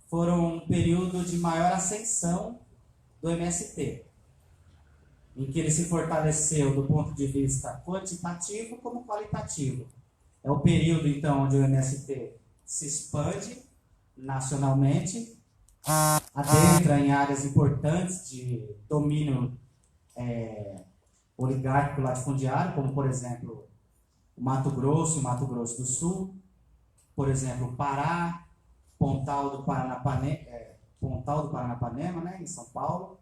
foram um período de maior ascensão do MST, em que ele se fortaleceu do ponto de vista quantitativo como qualitativo. É o período, então, onde o MST se expande nacionalmente, adentra em áreas importantes de domínio oligárquico latifundiário, como, por exemplo, o Mato Grosso e Mato Grosso do Sul, por exemplo, o Pará, Pontal do Paranapanema, né, em São Paulo.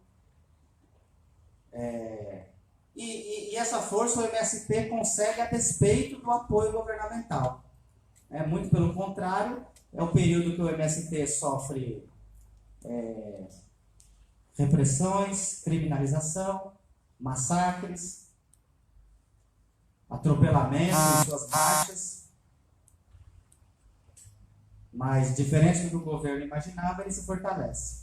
E essa força o MST consegue a despeito do apoio governamental. Muito pelo contrário, é o período que o MST sofre repressões, criminalização, massacres, atropelamento em suas marchas. Mas, diferente do que o governo imaginava, ele se fortalece.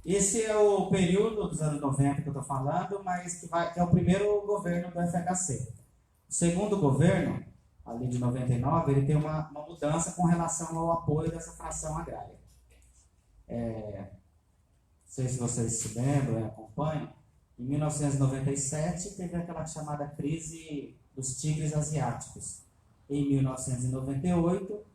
Esse é o período dos anos 90 que eu estou falando, mas que é o primeiro governo do FHC. O segundo governo, ali de 99, ele tem uma mudança com relação ao apoio dessa fração agrária. Não sei se vocês se lembram e acompanham, em 1997 teve aquela chamada crise dos tigres asiáticos. Em 1998,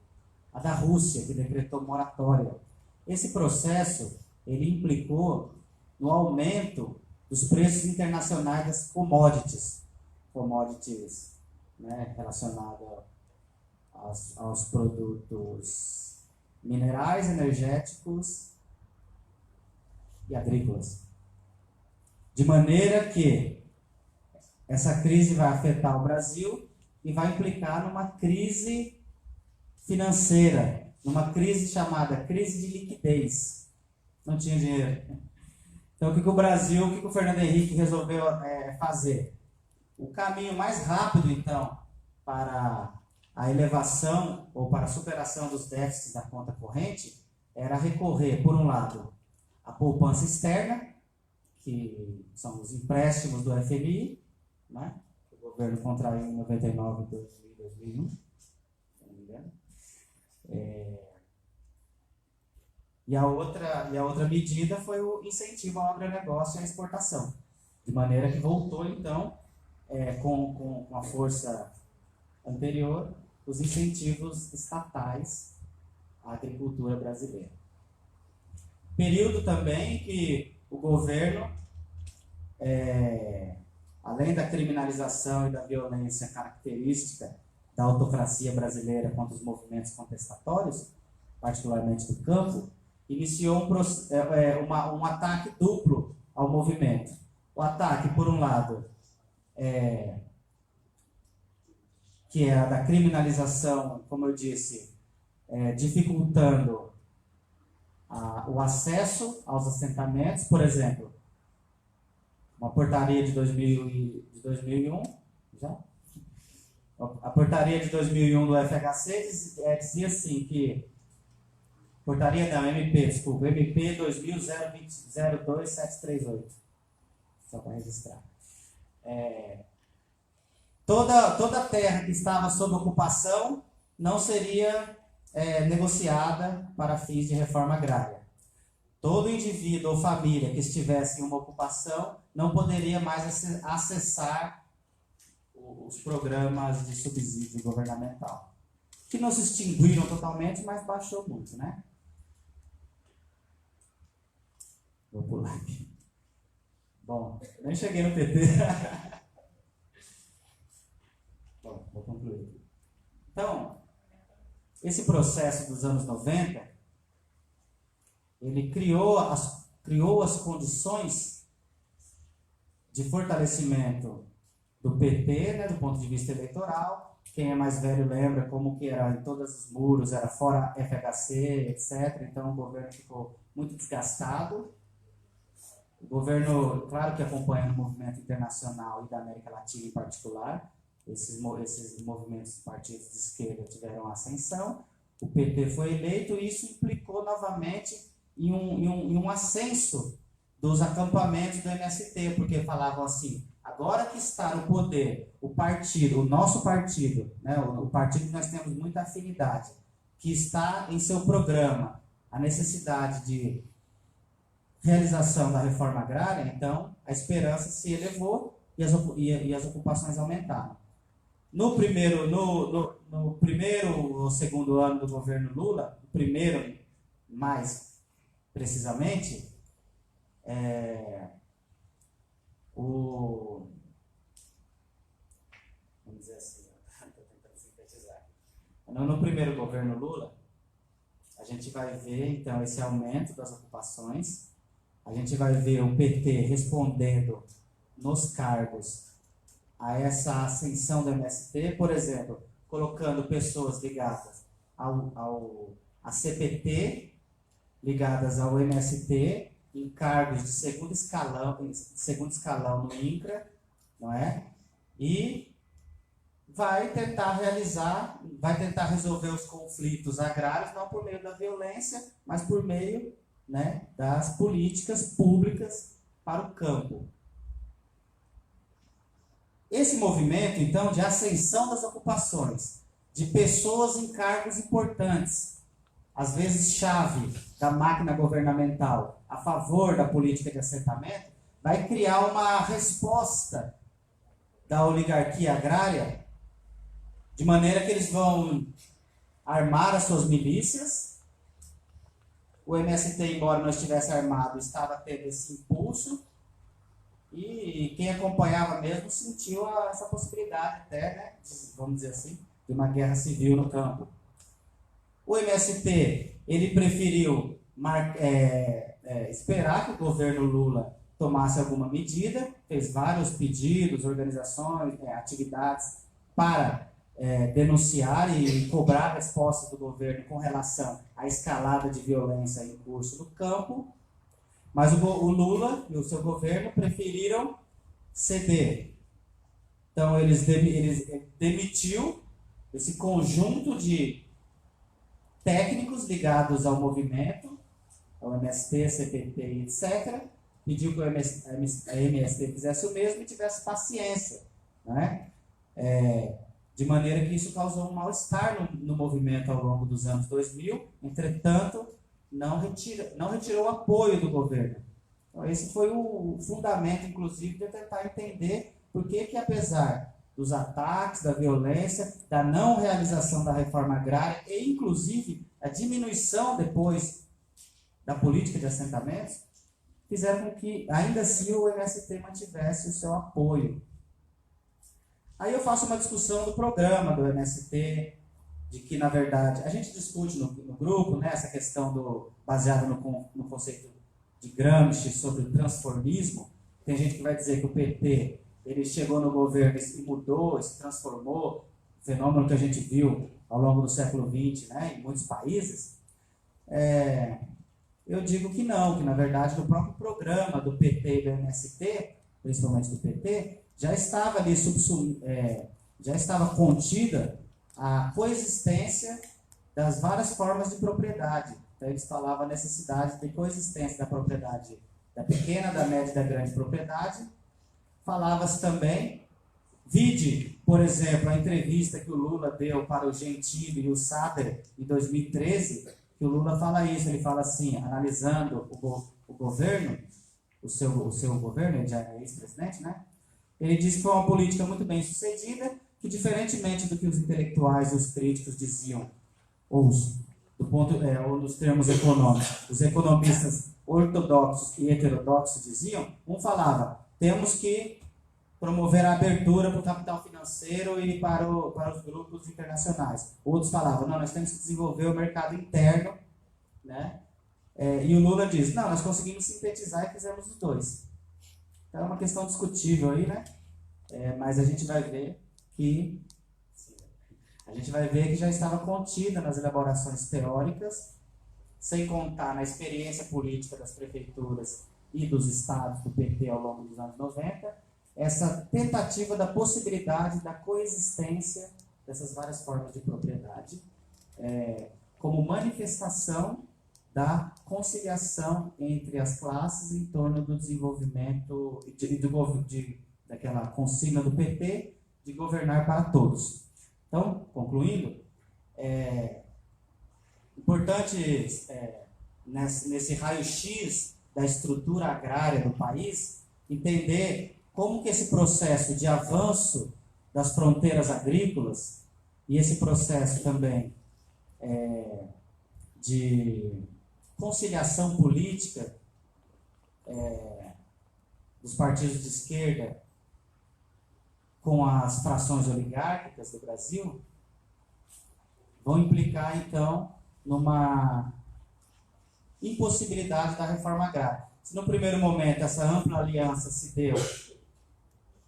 a da Rússia, que decretou moratória. Esse processo ele implicou no aumento dos preços internacionais das commodities, né, relacionadas aos produtos minerais, energéticos e agrícolas. De maneira que essa crise vai afetar o Brasil e vai implicar numa crise financeira, numa crise chamada crise de liquidez. Não tinha dinheiro. Então, o que o Fernando Henrique resolveu fazer? O caminho mais rápido, então, para a elevação ou para a superação dos déficits da conta corrente era recorrer, por um lado, à poupança externa, que são os empréstimos do FMI, né? O governo contraiu em 99, 2000, 2001, se não me engano. E a outra medida foi o incentivo ao agronegócio e à exportação, de maneira que voltou, então, com a força anterior, os incentivos estatais à agricultura brasileira. Período também que o governo, além da criminalização e da violência característica da autocracia brasileira contra os movimentos contestatórios, particularmente do campo, iniciou um ataque duplo ao movimento. O ataque, por um lado, que é a da criminalização, como eu disse, dificultando o acesso aos assentamentos. Por exemplo, uma portaria de 2001, já? A portaria de 2001 do FHC dizia assim que... Portaria não, MP 2000-02738. Só para registrar. Toda terra que estava sob ocupação não seria negociada para fins de reforma agrária. Todo indivíduo ou família que estivesse em uma ocupação não poderia mais acessar os programas de subsídio governamental, que não se extinguiram totalmente, mas baixou muito, né? Vou pular aqui. Bom, nem cheguei no PT. Bom, vou concluir aqui. Então, esse processo dos anos 90, ele criou as condições de fortalecimento do PT, né, do ponto de vista eleitoral. Quem é mais velho lembra como que era em todos os muros, era fora FHC, etc. Então o governo ficou muito desgastado. O governo, claro que acompanhando o movimento internacional e da América Latina em particular, esses movimentos, partidos de esquerda tiveram ascensão, o PT foi eleito e isso implicou novamente em um ascenso dos acampamentos do MST, porque falavam assim: agora que está no poder o partido, o nosso partido, né, o partido que nós temos muita afinidade, que está em seu programa a necessidade de realização da reforma agrária, então a esperança se elevou e as ocupações aumentaram. No primeiro ou segundo ano do governo Lula, o primeiro mais precisamente, vamos dizer assim, estou tentando sintetizar. No primeiro governo Lula, a gente vai ver então esse aumento das ocupações, a gente vai ver o PT respondendo nos cargos a essa ascensão do MST, por exemplo, colocando pessoas ligadas à CPT, ligadas ao MST, em cargos de segundo escalão no INCRA, não é? E vai tentar resolver os conflitos agrários, não por meio da violência, mas por meio, né, das políticas públicas para o campo. Esse movimento, então, de ascensão das ocupações, de pessoas em cargos importantes, às vezes chave da máquina governamental, a favor da política de assentamento, vai criar uma resposta da oligarquia agrária, de maneira que eles vão armar as suas milícias. O MST, embora não estivesse armado, estava tendo esse impulso, e quem acompanhava mesmo sentiu essa possibilidade até, né, vamos dizer assim, de uma guerra civil no campo. O MST, ele preferiu esperar que o governo Lula tomasse alguma medida, fez vários pedidos, organizações, atividades para denunciar e cobrar respostas do governo com relação à escalada de violência em curso no campo, mas o Lula e o seu governo preferiram ceder. Então eles demitiu esse conjunto de técnicos ligados ao movimento, ao MST, CPT, etc., pediu que o MST fizesse o mesmo e tivesse paciência, né? De maneira que isso causou um mal-estar no movimento ao longo dos anos 2000, entretanto, não retirou o apoio do governo. Então, esse foi o fundamento, inclusive, de tentar entender por que, apesar dos ataques, da violência, da não realização da reforma agrária e, inclusive, a diminuição depois da política de assentamentos, fizeram com que, ainda assim, o MST mantivesse o seu apoio. Aí eu faço uma discussão do programa do MST, de que, na verdade, a gente discute no grupo, né, essa questão baseada no conceito de Gramsci sobre o transformismo. Tem gente que vai dizer que o PT ele chegou no governo e mudou, se transformou, fenômeno que a gente viu ao longo do século XX, né, em muitos países, eu digo que não, que na verdade no próprio programa do PT e do MST, principalmente do PT, já estava ali já estava contida a coexistência das várias formas de propriedade. Então eles falavam a necessidade de coexistência da propriedade da pequena, da média e da grande propriedade. Falava-se também, vide, por exemplo, a entrevista que o Lula deu para o Gentili e o Sader em 2013, que o Lula fala isso, ele fala assim, analisando o governo, o seu governo, ele já é ex-presidente, né? Ele disse que foi uma política muito bem sucedida, que diferentemente do que os intelectuais e os críticos diziam, ou nos termos econômicos, os economistas ortodoxos e heterodoxos diziam, um falava, temos que promover a abertura para o capital financeiro e para os grupos internacionais. Outros falavam, não, nós temos que desenvolver o mercado interno, né? E o Lula diz, não, nós conseguimos sintetizar e fizemos os dois. Então é uma questão discutível aí, né? Mas a gente vai ver que já estava contida nas elaborações teóricas, sem contar na experiência política das prefeituras e dos estados do PT ao longo dos anos 90, essa tentativa da possibilidade da coexistência dessas várias formas de propriedade, como manifestação da conciliação entre as classes em torno do desenvolvimento daquela consigna do PT de governar para todos. Então, concluindo, importante nesse raio-x da estrutura agrária do país, entender como que esse processo de avanço das fronteiras agrícolas e esse processo também de conciliação política dos partidos de esquerda com as frações oligárquicas do Brasil vão implicar, então, numa impossibilidade da reforma agrária. Se no primeiro momento essa ampla aliança se deu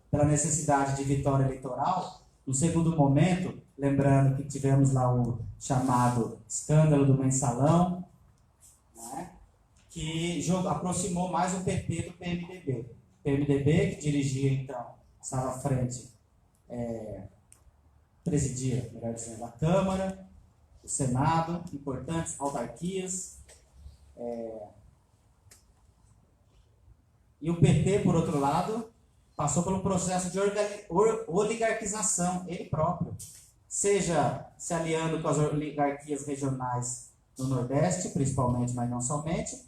pela necessidade de vitória eleitoral, no segundo momento, lembrando que tivemos lá o chamado escândalo do mensalão, né, que aproximou mais o PT do PMDB. O PMDB, que dirigia, então, estava à frente, presidia, melhor dizendo, a Câmara, o Senado, importantes autarquias, e o PT, por outro lado, passou pelo processo de oligarquização, ele próprio, seja se aliando com as oligarquias regionais no Nordeste, principalmente, mas não somente,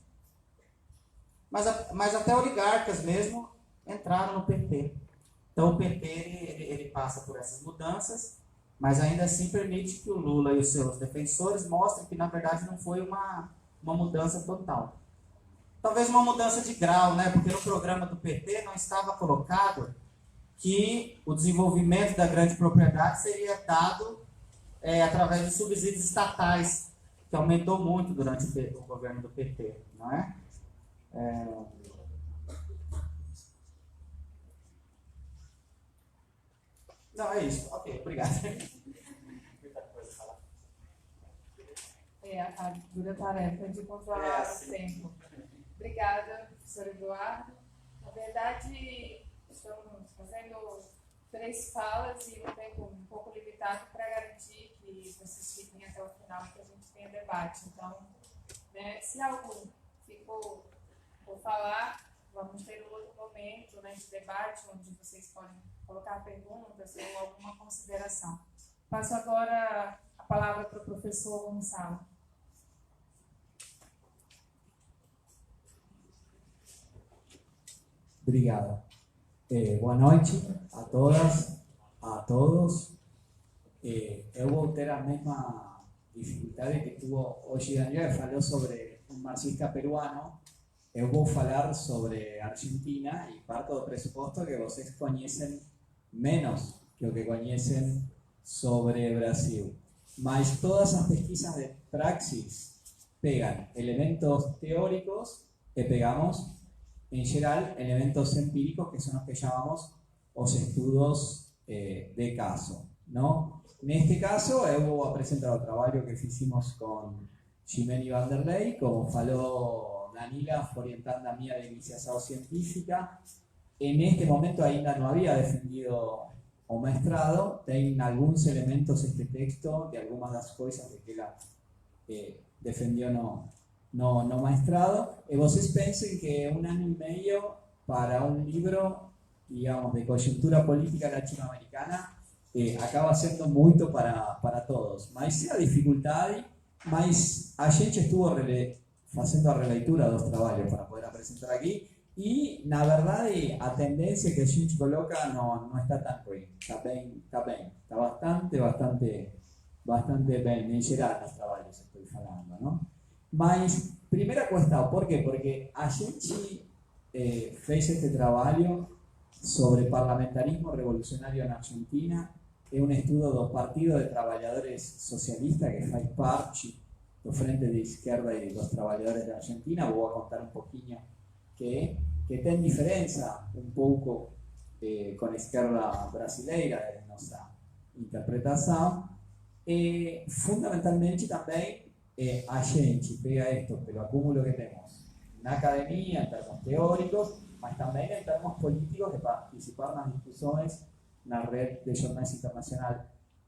mas até oligarcas mesmo entraram no PT. Então o PT ele passa por essas mudanças, mas ainda assim permite que o Lula e os seus defensores mostrem que na verdade não foi uma mudança total. Talvez uma mudança de grau, né? Porque no programa do PT não estava colocado que o desenvolvimento da grande propriedade seria dado através de subsídios estatais, que aumentou muito durante o governo do PT, não é? Não, é isso. Ok, obrigado. Muita coisa a falar. A dura tarefa de controlar o tempo. Obrigada, professor Eduardo. Na verdade, estamos fazendo 3 falas e um tempo um pouco limitado para garantir que vocês fiquem até o final e que a gente tenha debate. Então, né, se algo ficou por falar, vamos ter um outro momento, né, de debate, onde vocês podem colocar perguntas ou alguma consideração. Passo agora a palavra para o professor Gonçalo. Obrigado. Boa noite a todas, a todos. Eu vou ter a mesma dificuldade que tuvo hoje Daniel, falou sobre um marxista peruano. Eu vou falar sobre Argentina e parto do pressuposto que vocês conhecem menos que o que conhecem sobre Brasil. Mas todas as pesquisas de praxis pegan elementos teóricos y pegamos en general elementos empíricos que son los que llamamos os estudos de caso, ¿no? Neste caso, eu vou apresentar o trabalho que fizemos com Ximeni Vanderlei, como falou Danila, orientando a minha de iniciação científica. En este momento ainda no había defendido o mestrado, ten algunos elementos este texto de algunas de las cosas de que ela defendió no mestrado. E vocês pensem que 1 ano e meio para un libro, digamos, de coyuntura política latinoamericana acaba sendo muito para todos. Mas é a dificuldade, mas a gente estuvo fazendo a releitura dos trabalhos para poder apresentar aqui. E, na verdade, a tendência que a gente coloca não está tão ruim. Está bem. Está bastante bem, em geral, nos trabalhos, estou falando, não? Mas, primeira questão, por quê? Porque a gente fez este trabalho sobre parlamentarismo revolucionário na Argentina. É um estudo do Partido de Trabalhadores Socialista, que faz parte do Frente de Esquerda e dos Trabalhadores da Argentina. Vou contar um pouquinho que tem diferença um pouco com a esquerda brasileira, de nossa interpretação. Fundamentalmente também a gente pega isto pelo acúmulo que temos na academia, em termos teóricos, mas também em termos políticos, de participar nas discussões na rede de jornais internacional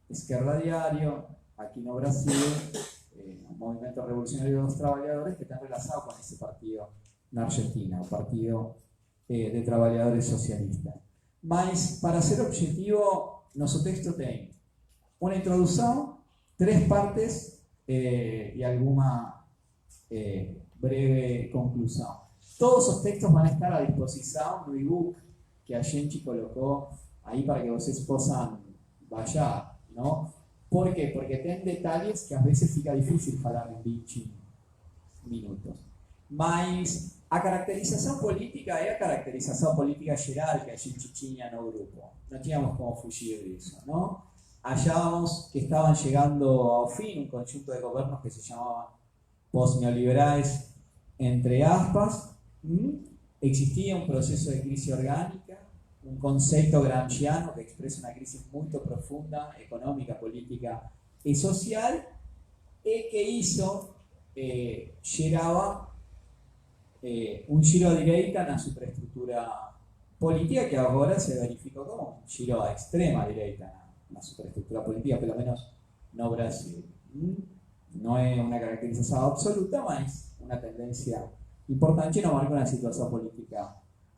Esquerda Diário, aqui no Brasil, o Movimento Revolucionário dos Trabalhadores, que está relacionado com esse partido na Argentina, o Partido de Trabalhadores Socialistas. Mas, para ser objetivo, nosso texto tem uma introdução, 3 partes e alguma breve conclusão. Todos os textos vão estar à disposição no e-book que a gente colocou aí para que vocês possam baixar, não? Por quê? Porque tem detalhes que às vezes fica difícil falar em 20 minutos. Mas a caracterização política é a caracterização política geral que a gente tinha no grupo. Não tínhamos como fugir disso, não? Achávamos que estavam chegando ao fim um conjunto de governos que se chamava pós-neoliberais, entre aspas. Existia um processo de crise orgânica, um conceito gramsciano que expressa uma crise muito profunda, econômica, política e social, e que isso gerava un giro a direita na superestrutura política, que agora se verificou como un giro a extrema direita na superestrutura política, pelo menos no Brasil. Não é uma caracterização absoluta, mas uma tendência importante não marca uma situação política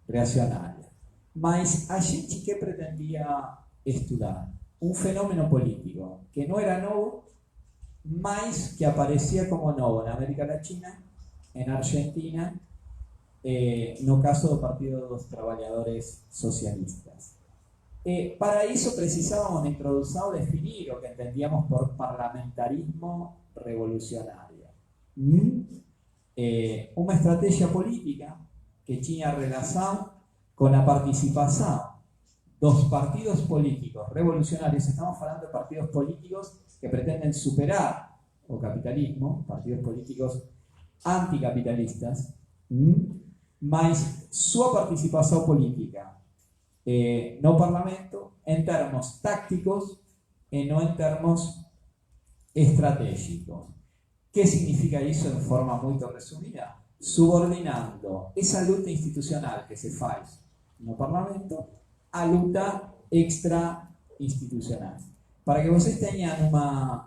reacionária. Mas a gente que pretendia estudar um fenômeno político que não era novo, mas que aparecia como novo na América Latina, en Argentina, no caso do Partido dos Trabalhadores Socialistas. Para isso precisávamos, na introdução, definir o que entendíamos por parlamentarismo revolucionário. Uma estratégia política que tinha relação com a participação dos partidos políticos revolucionários. Estamos falando de partidos políticos que pretenden superar o capitalismo, partidos políticos anticapitalistas, mas sua participação política no parlamento em termos tácticos e não em termos estratégicos. Que significa isso de forma muito resumida? Subordinando essa luta institucional que se faz no parlamento à luta extra-institucional. Para que vocês tenham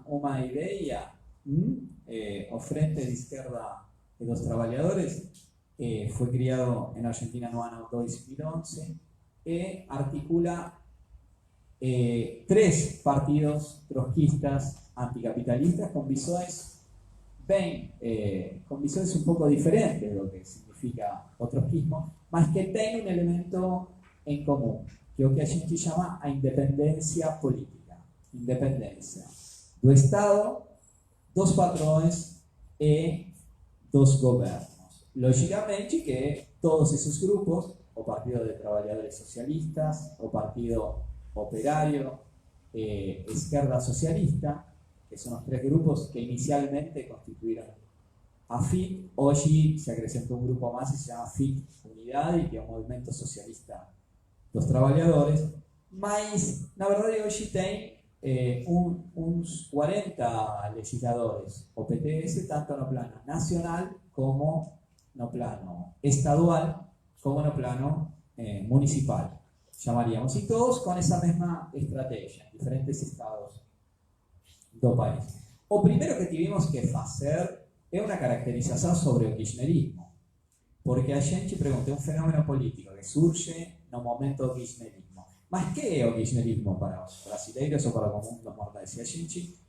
uma ideia, o Frente de Esquerda dos Trabalhadores foi criado na Argentina no ano 2011 e articula 3 partidos trotskistas anticapitalistas com visões un poco diferentes de lo que significa o trotskismo, mas que tem um elemento em comum, que é o que a gente chama a independência política. Independência do Estado, dos patrões e dos governos. Lógicamente que todos esses grupos, o Partido de Trabalhadores Socialistas, o Partido Operário, Esquerda Socialista, que son los 3 grupos que inicialmente constituyeron a FIT, hoy se acrescentó un grupo más y se llama FIT Unidad, y que es un movimiento socialista dos trabalhadores, mas na verdade hoje tem uns 40 legisladores o PTS, tanto no plano nacional como no plano estadual, como no plano municipal, llamaríamos, y todos con esa misma estrategia en diferentes estados do país. O primeiro que tivemos que fazer é uma caracterização sobre o kirchnerismo, porque a gente pergunta, é um fenômeno político que surge no momento do kirchnerismo. Mas que é o kirchnerismo para os brasileiros ou para o comum dos mortais? Se a gente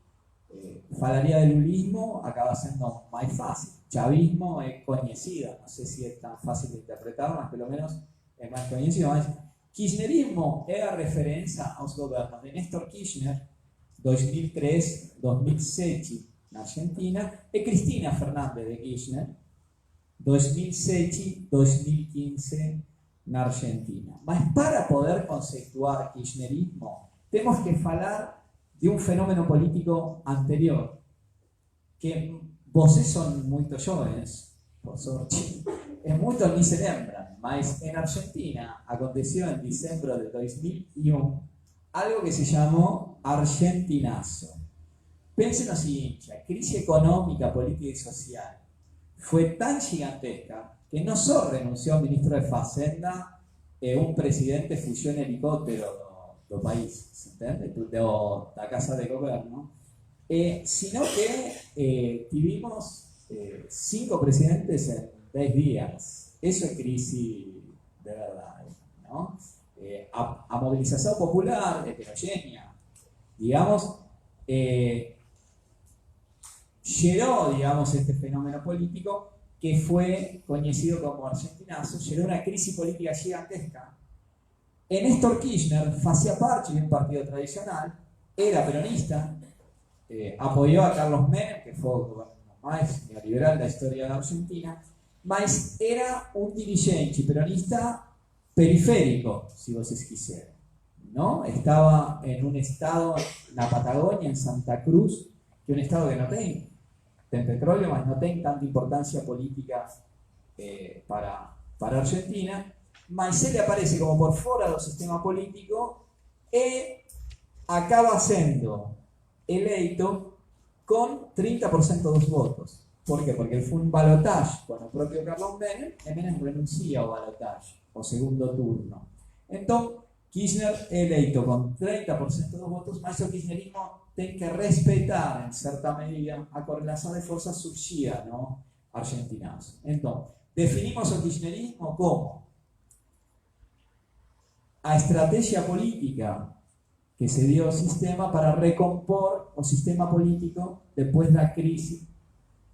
falaria de lulismo, acaba sendo mais fácil. Chavismo é conhecido, não sei se é tão fácil de interpretar, mas pelo menos é mais conhecido. Mas kirchnerismo é a referência aos governos de Néstor Kirchner, 2003-2007 na Argentina, e Cristina Fernández de Kirchner, 2007-2015 na Argentina. Mas para poder conceituar kirchnerismo, temos que falar de um fenômeno político anterior, que vocês são muito jovens, por sorte, e muitos nem se lembram, mas em Argentina aconteceu em dezembro de 2001 algo que se chamou Argentinazo. Pense no seguinte, a crise econômica, política e social foi tão gigantesca que não só renunciou o ministro de Fazenda e um presidente fugiu em helicóptero do país, ¿se entende? Da casa de governo, sino que tivemos 5 presidentes em 10 dias. Isso é crise de verdade, não? A movilização popular heterogénea, digamos, geró, digamos, este fenómeno político que fue conocido como Argentinazo, geró una crisis política gigantesca. Néstor Kirchner hacía parte de un partido tradicional, era peronista, apoyó a Carlos Menem, que fue el gobierno más neoliberal de la historia de la Argentina, mas era un dirigente peronista periférico, si vocês quisieran, ¿no? Estaba en un estado, en la Patagonia, en Santa Cruz, que es un estado que no tiene petróleo, mas no tiene tanta importancia política para Argentina, mas ele aparece como por fora do sistema político e acaba sendo eleito com 30% dos votos. Por quê? Porque ele foi um balotaje com o próprio Carlos Menem, e Menem renuncia ao balotaje, ao segundo turno. Então, Kirchner é eleito com 30% dos votos, mas o kirchnerismo tem que respeitar, em certa medida, a correlação de forças surgida no Argentinazo. Então, definimos o kirchnerismo como a estratégia política que se dio ao sistema para recompor o sistema político depois da crise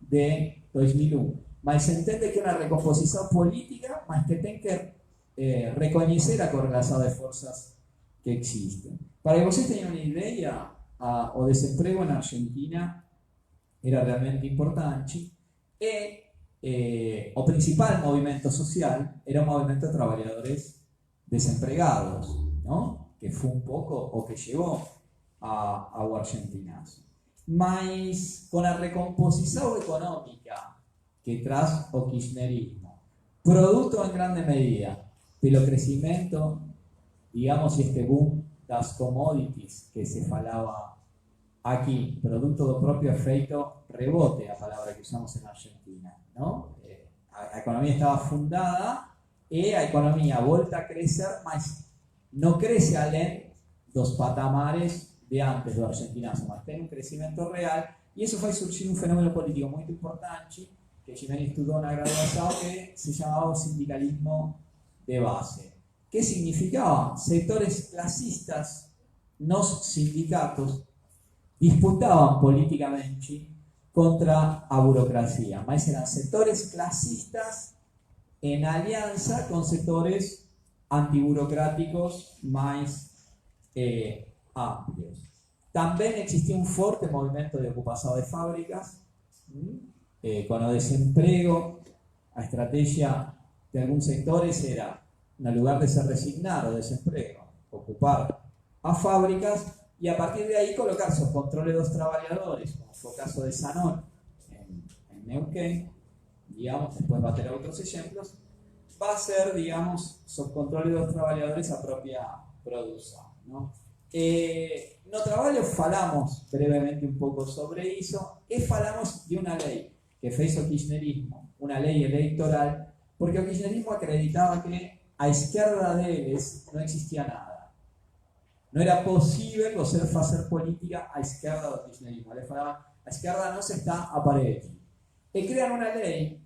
de 2001. Mas se entende que é uma recomposição política, mas que tem que reconhecer a correlação de forças que existem. Para que vocês tenham uma ideia, o desemprego na Argentina era realmente importante e o principal movimento social era o movimento de trabalhadores desempregados, ¿no? Que foi um pouco o que chegou ao Argentinazo. Mas com a recomposição econômica que traz o kirchnerismo, produto em grande medida pelo crescimento, digamos, este boom das commodities que se falava aqui, produto do próprio efeito rebote, a palavra que usamos na Argentina, ¿no? A economia estava fundada e a economia volta a crescer, mas não cresce além dos patamares de antes do Argentinazo, mas tem um crescimento real, e isso faz surgir um fenômeno político muito importante que Jimena estudou na graduação, que se chamava o sindicalismo de base. ¿Qué significaba? Sectores clasistas, nos sindicatos, disputaban políticamente contra a burocracia, mas eran sectores clasistas en alianza con sectores antiburocráticos más amplios. También existía un fuerte movimiento de ocupación de fábricas, con el desempleo, la estrategia de algunos sectores era, en lugar de ser resignado desempleo, ocupar a fábricas y a partir de ahí colocar sus controles de los trabajadores, como fue el caso de Sanón en Neuquén, digamos, después va a tener otros ejemplos, va a ser, digamos, sob controle dos trabalhadores a própria produção, não? No trabalho falamos brevemente un pouco sobre isso e falamos de una lei que fez o kirchnerismo, una lei eleitoral, porque o kirchnerismo acreditaba que a esquerda deles não existia nada. Não era possível você fazer política à esquerda do kirchnerismo. Eles falavam, a esquerda não se está a parede. E criam uma lei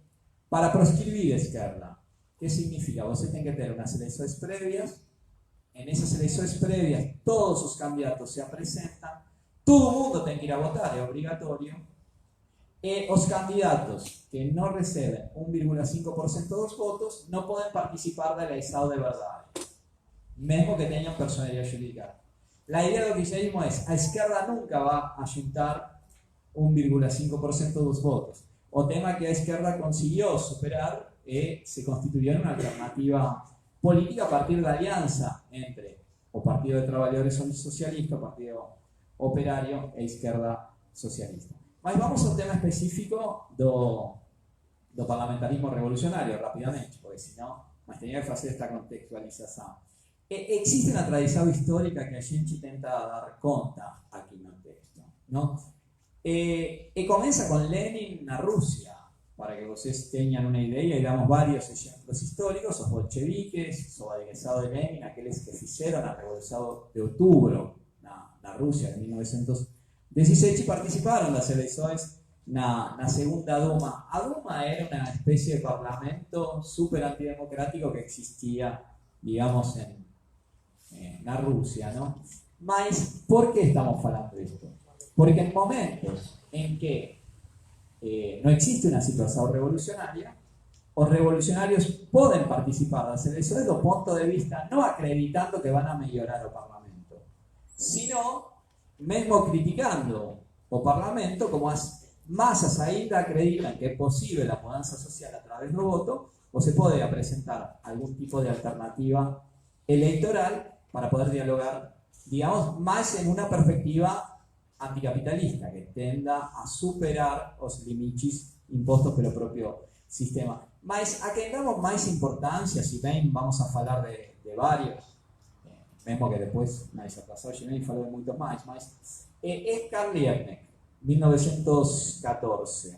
para proscribir a esquerda. ¿Qué significa? Você tem que ter unas eleições prévias. En esas elecciones previas, todos los candidatos se presentan, todo el mundo tiene que ir a votar, es obligatorio. Los candidatos que no reciben 1,5% de los votos no pueden participar del estado de verdad, mesmo que tengan personalidad jurídica. La idea del kirchnerismo es, a izquierda nunca va a juntar 1,5% de los votos. O tema que a izquierda consiguió superar se constituyó en una alternativa política a partir da aliança entre o Partido de Trabalhadores Socialista, o Partido Operario e Esquerda Socialista. Mas vamos ao tema específico do parlamentarismo revolucionário, rapidamente, porque senão, mas tenía que fazer esta contextualização. Existe uma tradição histórica que a gente tenta dar conta aqui no texto, não? Comienza con Lenin na Rússia, para que vocês tenham uma ideia, e damos vários exemplos históricos, os bolcheviques, o adereçado de Lenin, aqueles que fizeram a Revolução de Outubro na Rússia em 1917 e participaram das eleições na segunda Duma. A Duma era uma espécie de parlamento super antidemocrático que existia, digamos, na Rússia, não? Mas, por que estamos falando disto? Porque em momentos em que no existe una situación revolucionaria, los revolucionarios pueden participar de las elecciones desde el punto de vista no acreditando que van a mejorar el Parlamento, sino mesmo criticando el Parlamento como las masas ainda acreditan que es posible la mudanza social a través del voto, o se puede presentar algún tipo de alternativa electoral para poder dialogar, digamos, más en una perspectiva anticapitalista, que tenda a superar os limites impostos pelo propio sistema. Mas a que damos mais importância, se bem vamos a falar de vários, mesmo que depois na disertação a gente falou de muitos mais, mas é Karl Liebknecht, 1914,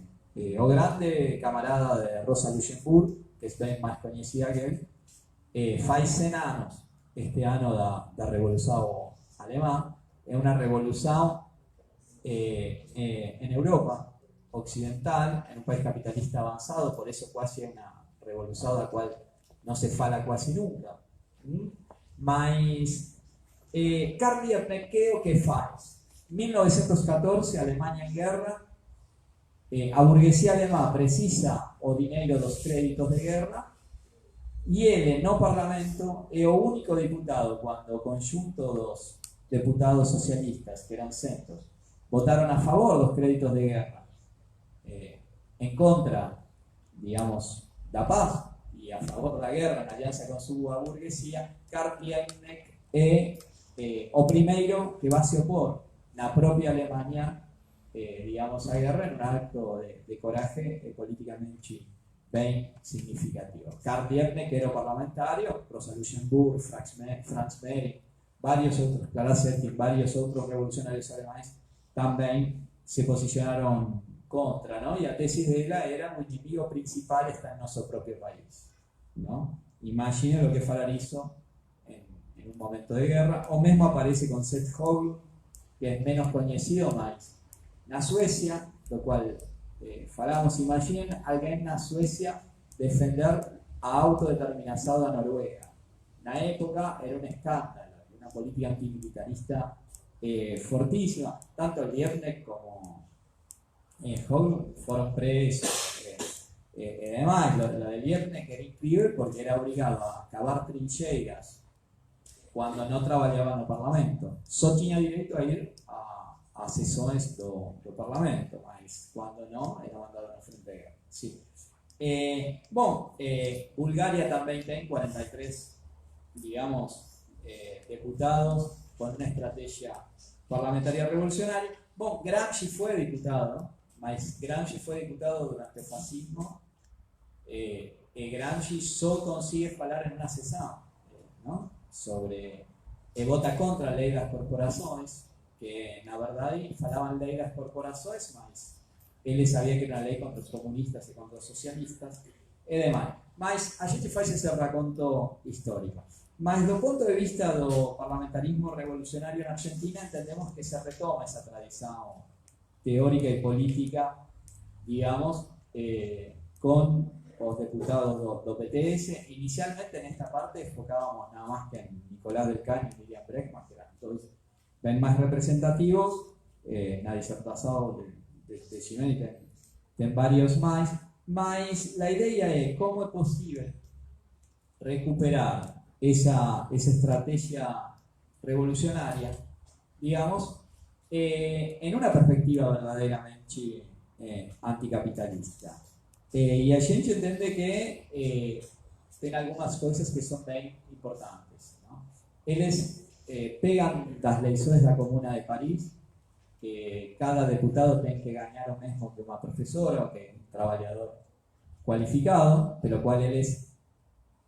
o grande camarada de Rosa Luxemburg, que é bem mais conhecida que ele, faz 100 anos, este ano da Revolução Alemã, é uma revolução en Europa occidental, en un país capitalista avanzado, por eso casi es una revolución de la cual no se fala casi nunca. Mas Karl Liebknecht, ¿qué es lo que faz? 1914, Alemania en guerra, a burguesía alemã precisa o dinero dos créditos de guerra, y él no parlamento es el único diputado cuando o conjunto dos deputados socialistas, que eran centros, votaron a favor de los créditos de guerra, en contra, digamos, da paz y a favor de la guerra en alianza con su burguesía. Karl Liebknecht es o primeiro que va a se opor na propia Alemania, digamos, a guerra en un acto de coraje políticamente bien significativo. Karl Liebknecht era parlamentario, Rosa Luxemburg, Franz Mehring, varios otros, Clara Zetkin, varios otros revolucionarios alemanes también se posicionaron contra, ¿no? Y la tesis de ella era que el inimigo principal está en nuestro propio país, ¿no? Imaginen lo que Farrar hizo en un momento de guerra, o mismo aparece con Seth Hogle, que es menos conocido, más en Suecia, lo cual falamos, imaginen alguien en Suecia defender a autodeterminación a Noruega. En la época era un escándalo, una política antimilitarista fortísima, tanto Liebknecht como Hogle fueron presos. Además, lo de Liebknecht era increíble porque era obligado a cavar trincheras cuando no trabajaba en el Parlamento. Só tinha direito a ir a sessões do Parlamento, mas quando não, era mandado na frente de guerra. Sí. Bulgaria también tiene 43, digamos, diputados con una estrategia parlamentaria revolucionaria. Gramsci fue diputado, mas Gramsci fue diputado durante el fascismo Gramsci só consigue falar em uma sessão, não? Sobre vota contra a lei das corporações, que na verdade falavam lei das corporações, mas ele sabia que era uma lei contra os comunistas e contra os socialistas e demais. Mas a gente faz esse raconto histórico. Mas do ponto de vista do parlamentarismo revolucionário na Argentina, entendemos que se retoma essa tradição teórica e política, digamos, con los diputados do PTS. Inicialmente en esta parte enfocábamos nada más que en Nicolás del Caño y Miriam Bregman, que eran todos ven más representativos, na disertação de Ximeni tem varios más, mas la idea es cómo es posible recuperar esa estrategia revolucionaria, digamos, en una perspectiva verdaderamente anticapitalista. Y a gente entende que tem algunas cosas que son bien importantes, ¿no? Eles pegan las lecciones de la Comuna de París, que cada deputado tiene que ganar lo mismo que una profesora o que un trabajador cualificado, pero cual eles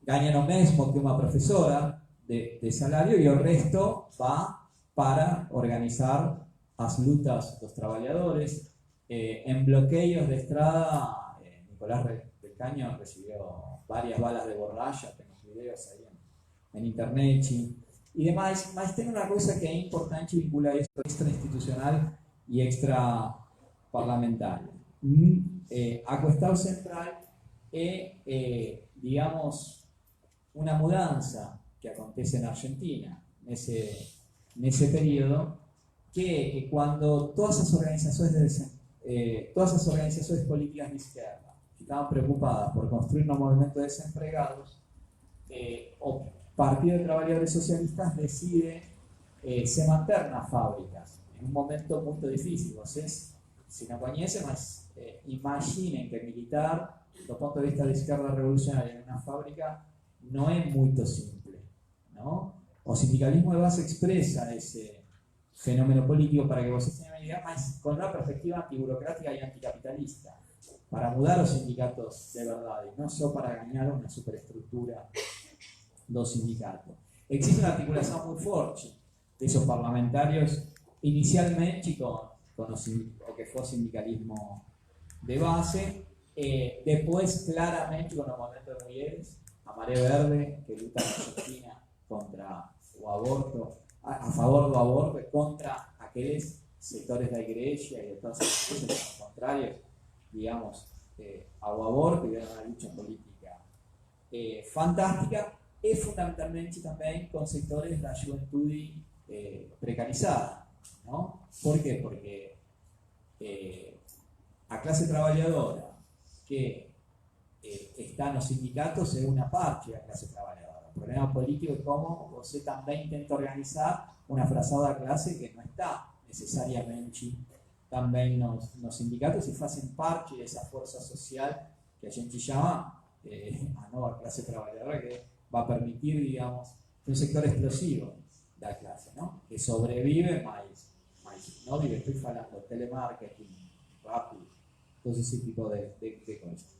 ganan lo mismo que una profesora de salario, y el resto va para organizar las lutas de los trabajadores. En bloqueos de estrada, Nicolás del Caño recibió varias balas de borracha, tengo videos ahí en internet y demás, mas tiene una cosa que es importante vincular esto extra institucional y extra parlamentario. A cuestión central es, digamos, una mudanza que acontece en Argentina en ese periodo, que cuando todas las organizaciones políticas de izquierda estaban preocupadas por construir un movimiento de desempregados, o Partido de Trabajadores Socialistas decide se mantener las fábricas en un momento muy difícil. Ustedes, si no conocen, mas imaginen que militar, desde el punto de vista de izquierda revolucionaria en una fábrica, no es muy simple, ¿no? O sindicalismo de base expresa ese fenómeno político, para que ustedes tengan una idea, más con una perspectiva antiburocrática y anticapitalista, para mudar los sindicatos de verdad, y no solo para ganar una superestructura dos sindicatos. Existe una articulación muy fuerte de esos parlamentarios, inicialmente con lo que fue sindicalismo de base, después claramente con los movimientos de mujeres, a Marea Verde, que lucha en Argentina contra el aborto, a favor del aborto, contra aquellos sectores de la iglesia y de todas esas cosas que son contrarios, digamos, al aborto, y de una lucha política fantástica. Es fundamentalmente también con sectores de la juventud precarizada, ¿no? ¿Por qué? Porque a clase trabajadora que está en los sindicatos es una parte de la clase trabajadora. El problema político es cómo usted también intenta organizar una frazada clase que no está necesariamente también en los sindicatos y hacen parte de esa fuerza social que a gente llama a nueva clase trabajadora, que va a permitir, digamos, un sector explosivo de la clase, ¿no? Que sobrevive, más no vive, estoy hablando telemarketing, rápido, todo ese tipo de cosas.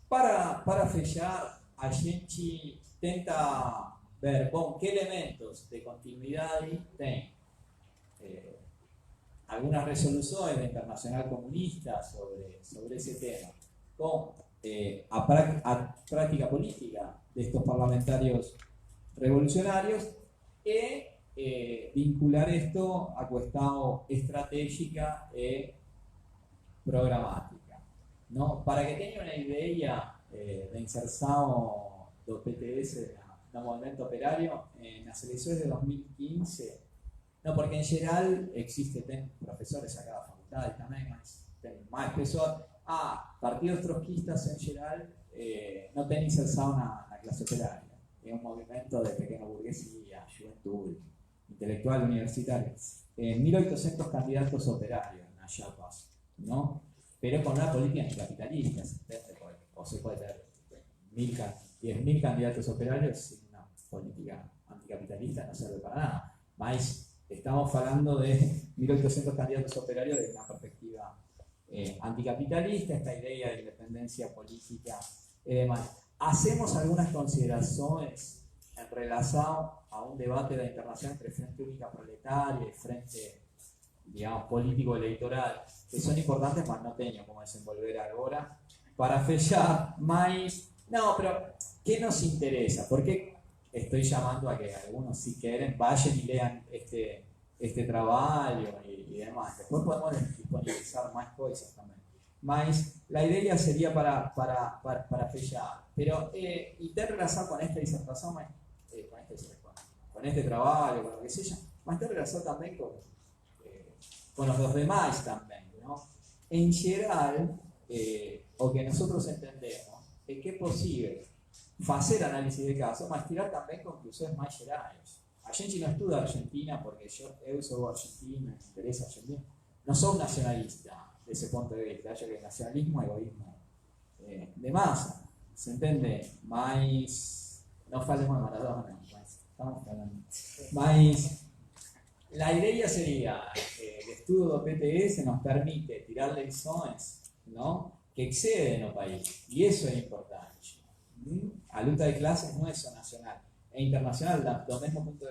Para fechar, a gente tenta ver, bom, qué elementos de continuidad tiene algunas resoluciones de Internacional Comunista sobre ese tema, con a práctica política de estos parlamentarios revolucionarios, y vincular esto a cuestión estratégica y programática, ¿no? Para que tengan una idea de inserción del PTS en el movimiento operario, en las elecciones de 2015, no, porque en general existen profesores acá de la facultad también, más profesores. Partidos trotskistas en general no tienen inserción a la clase operaria. Es un movimiento de pequeña burguesía, juventud, intelectual, universitario. 1.800 candidatos operarios en Chiapas, ¿no? Pero con una política anticapitalista, o se puede tener 10.000 candidatos operarios sin una política anticapitalista, no sirve para nada. Más estamos hablando de 1.800 candidatos operarios desde una perspectiva anticapitalista, esta idea de independencia política y demás. Hacemos algunas consideraciones en relación a un debate de la internacional entre Frente Única Proletaria y Frente, digamos, político-electoral, que son importantes, mas no tengo como desenvolver ahora, para fechar más. No, pero ¿qué nos interesa? Porque estoy llamando a que algunos, si quieren, vayan y lean este trabajo y demás. Después podemos disponibilizar más cosas también. Mas la idea sería para fechar. Pero, y ter relación con esta disertación, con este trabajo, con lo que sea, mas ter relación también con los dos demás también, ¿no? En general, o que nosotros entendemos, es que es posible hacer análisis de caso, mas tirar también conclusiones más generales. A gente no estuda Argentina porque yo soy argentino, me interesa Argentina. No soy nacionalista desde ese punto de vista, ya que el nacionalismo es egoísmo de masa, ¿se entiende? Mas, no falemos de Maradona, estamos hablando. Mas, la idea sería el estudio de PTS nos permite tirar lecciones, ¿no?, que exceden el país, y eso es importante. A luta de clases no es só nacional, es internacional, do mismo punto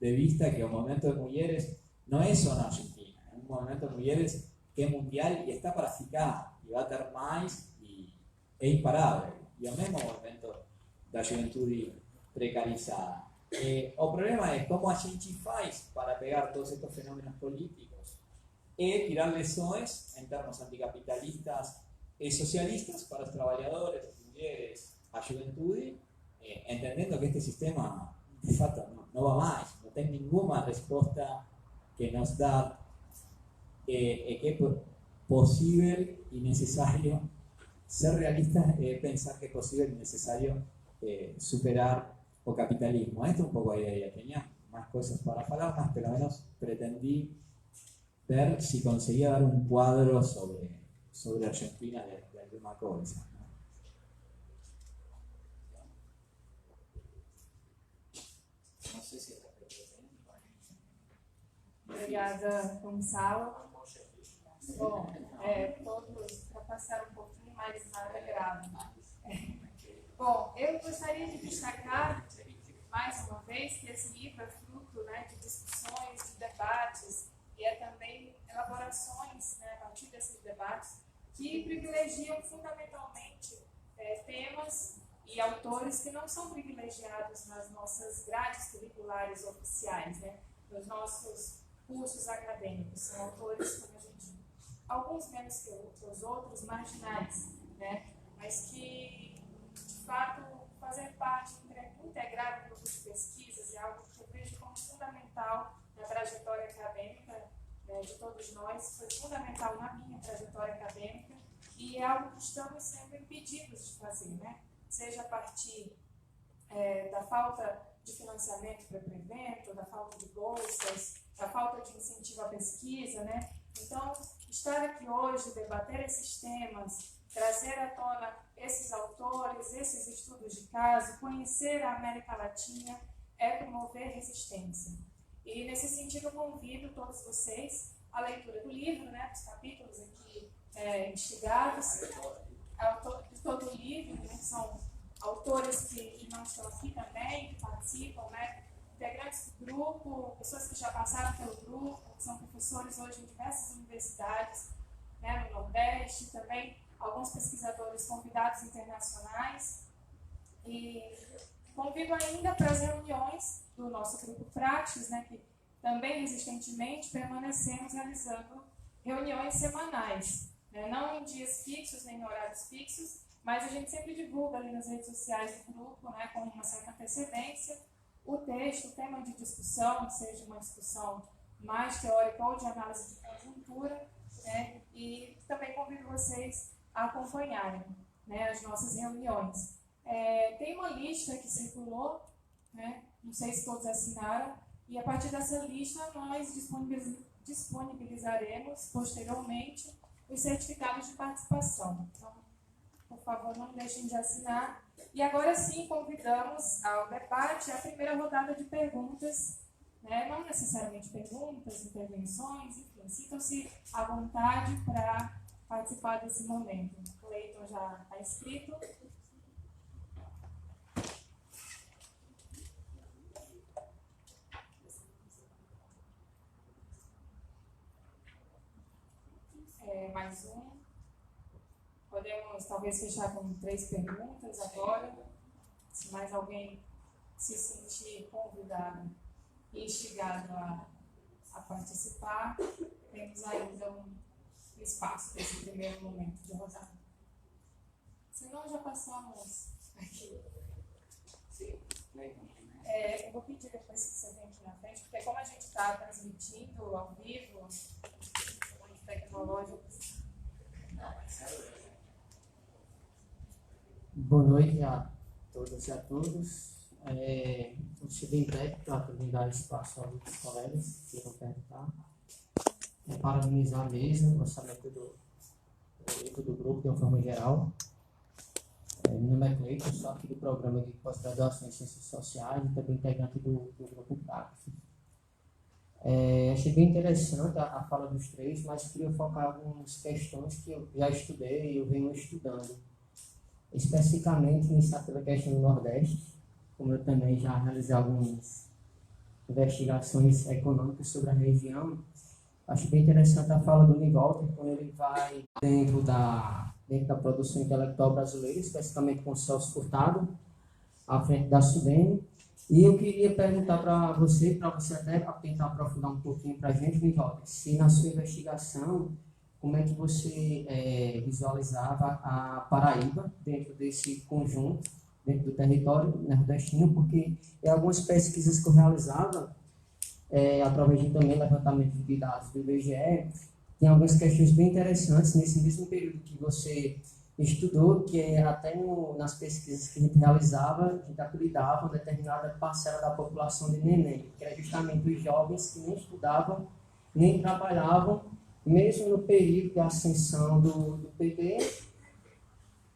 de vista que el movimiento de mujeres no es só na Argentina, es un movimiento de mujeres que es mundial y está para ficar, y va a tener más, y es imparable, y el mismo movimiento da juventude precarizada. O problema es cómo a gente faz para pegar todos estos fenómenos políticos y tirar lecciones en términos anticapitalistas y socialistas para los trabajadores, mujeres, a juventude, entendiendo que este sistema de facto no va más, no tiene ninguna respuesta que nos da que es posible y necesario ser realistas, pensar que es posible y necesario superar o capitalismo. Esto es un poco la idea. Tenía más cosas para hablar, más pero menos pretendí ver si conseguía dar un cuadro sobre Argentina de alguna cosa. No sé si Obrigada, Gonçalo. Bom, todos, para passar um pouquinho mais nada grave. Bom, eu gostaria de destacar, mais uma vez, que esse livro é fruto, né, de discussões, de debates, e é também elaborações, né, a partir desses debates, que privilegiam fundamentalmente temas e autores que não são privilegiados nas nossas grades curriculares oficiais, né, nos nossos cursos acadêmicos. São autores, como a gente, alguns menos que outros marginais, né, mas que, de fato, fazer parte, integrar um grupo de pesquisas é algo que eu vejo como fundamental na trajetória acadêmica de todos nós, foi fundamental na minha trajetória acadêmica e é algo que estamos sempre impedidos de fazer, né? Seja a partir da falta de financiamento para o evento, da falta de bolsas, da falta de incentivo à pesquisa, né? Então, estar aqui hoje, debater esses temas, trazer à tona esses autores, esses estudos de caso, conhecer a América Latina é promover resistência. E, nesse sentido, eu convido todos vocês à leitura do livro, né, dos capítulos aqui instigados, de todo o livro, né, são autores que não estão aqui também, que participam, né, integrantes do grupo, pessoas que já passaram pelo grupo, que são professores hoje em diversas universidades, né, no Nordeste, também alguns pesquisadores convidados internacionais, e convido ainda para as reuniões do nosso grupo Praxis, né, que também resistentemente permanecemos realizando reuniões semanais, né, não em dias fixos nem em horários fixos, mas a gente sempre divulga ali nas redes sociais do grupo, né, com uma certa antecedência, o texto, o tema de discussão, seja uma discussão mais teórica ou de análise de conjuntura, né, e também convido vocês a acompanharem, né, as nossas reuniões. Tem uma lista que circulou, né, não sei se todos assinaram, e a partir dessa lista nós disponibilizaremos posteriormente os certificados de participação. Então, por favor, não deixem de assinar. E agora sim, convidamos ao debate a primeira rodada de perguntas, né, não necessariamente perguntas, intervenções, enfim, sintam-se à vontade para participar desse momento. O Cleiton já está inscrito. Mais um. Podemos talvez fechar com 3 perguntas agora. Se mais alguém se sentir convidado e instigado a participar, temos ainda um espaço para esse primeiro momento de rodada. Senão já passamos aqui. Eu vou pedir depois que você venha aqui na frente, porque como a gente está transmitindo ao vivo, muito tecnológico. Boa noite a todas e a todos. Vou ser bem breve para também dar espaço aos outros colegas que irão perguntar. Parabenizar mesmo o orçamento do grupo de uma forma geral. Meu nome é Cleiton, sou aqui do programa de pós-graduação em Ciências Sociais e também integrante do grupo Praxis. Achei bem interessante a fala dos três, mas queria focar algumas questões que eu já estudei e eu venho estudando. Especificamente, iniciar pela questão do Nordeste, como eu também já realizei algumas investigações econômicas sobre a região. Acho bem interessante a fala do Nivalter, quando ele vai dentro da produção intelectual brasileira, especificamente com o Celso Furtado, à frente da SUDENE. E eu queria perguntar para você até tentar aprofundar um pouquinho para a gente, Nivalter, se na sua investigação, como é que você visualizava a Paraíba dentro desse conjunto, dentro do território nordestino, porque em algumas pesquisas que eu realizava, através de também levantamento de dados do IBGE, tem algumas questões bem interessantes nesse mesmo período que você estudou, que até nas pesquisas que a gente realizava, a gente apelidava uma determinada parcela da população de neném, que era justamente os jovens que nem estudavam, nem trabalhavam, mesmo no período de ascensão do PT,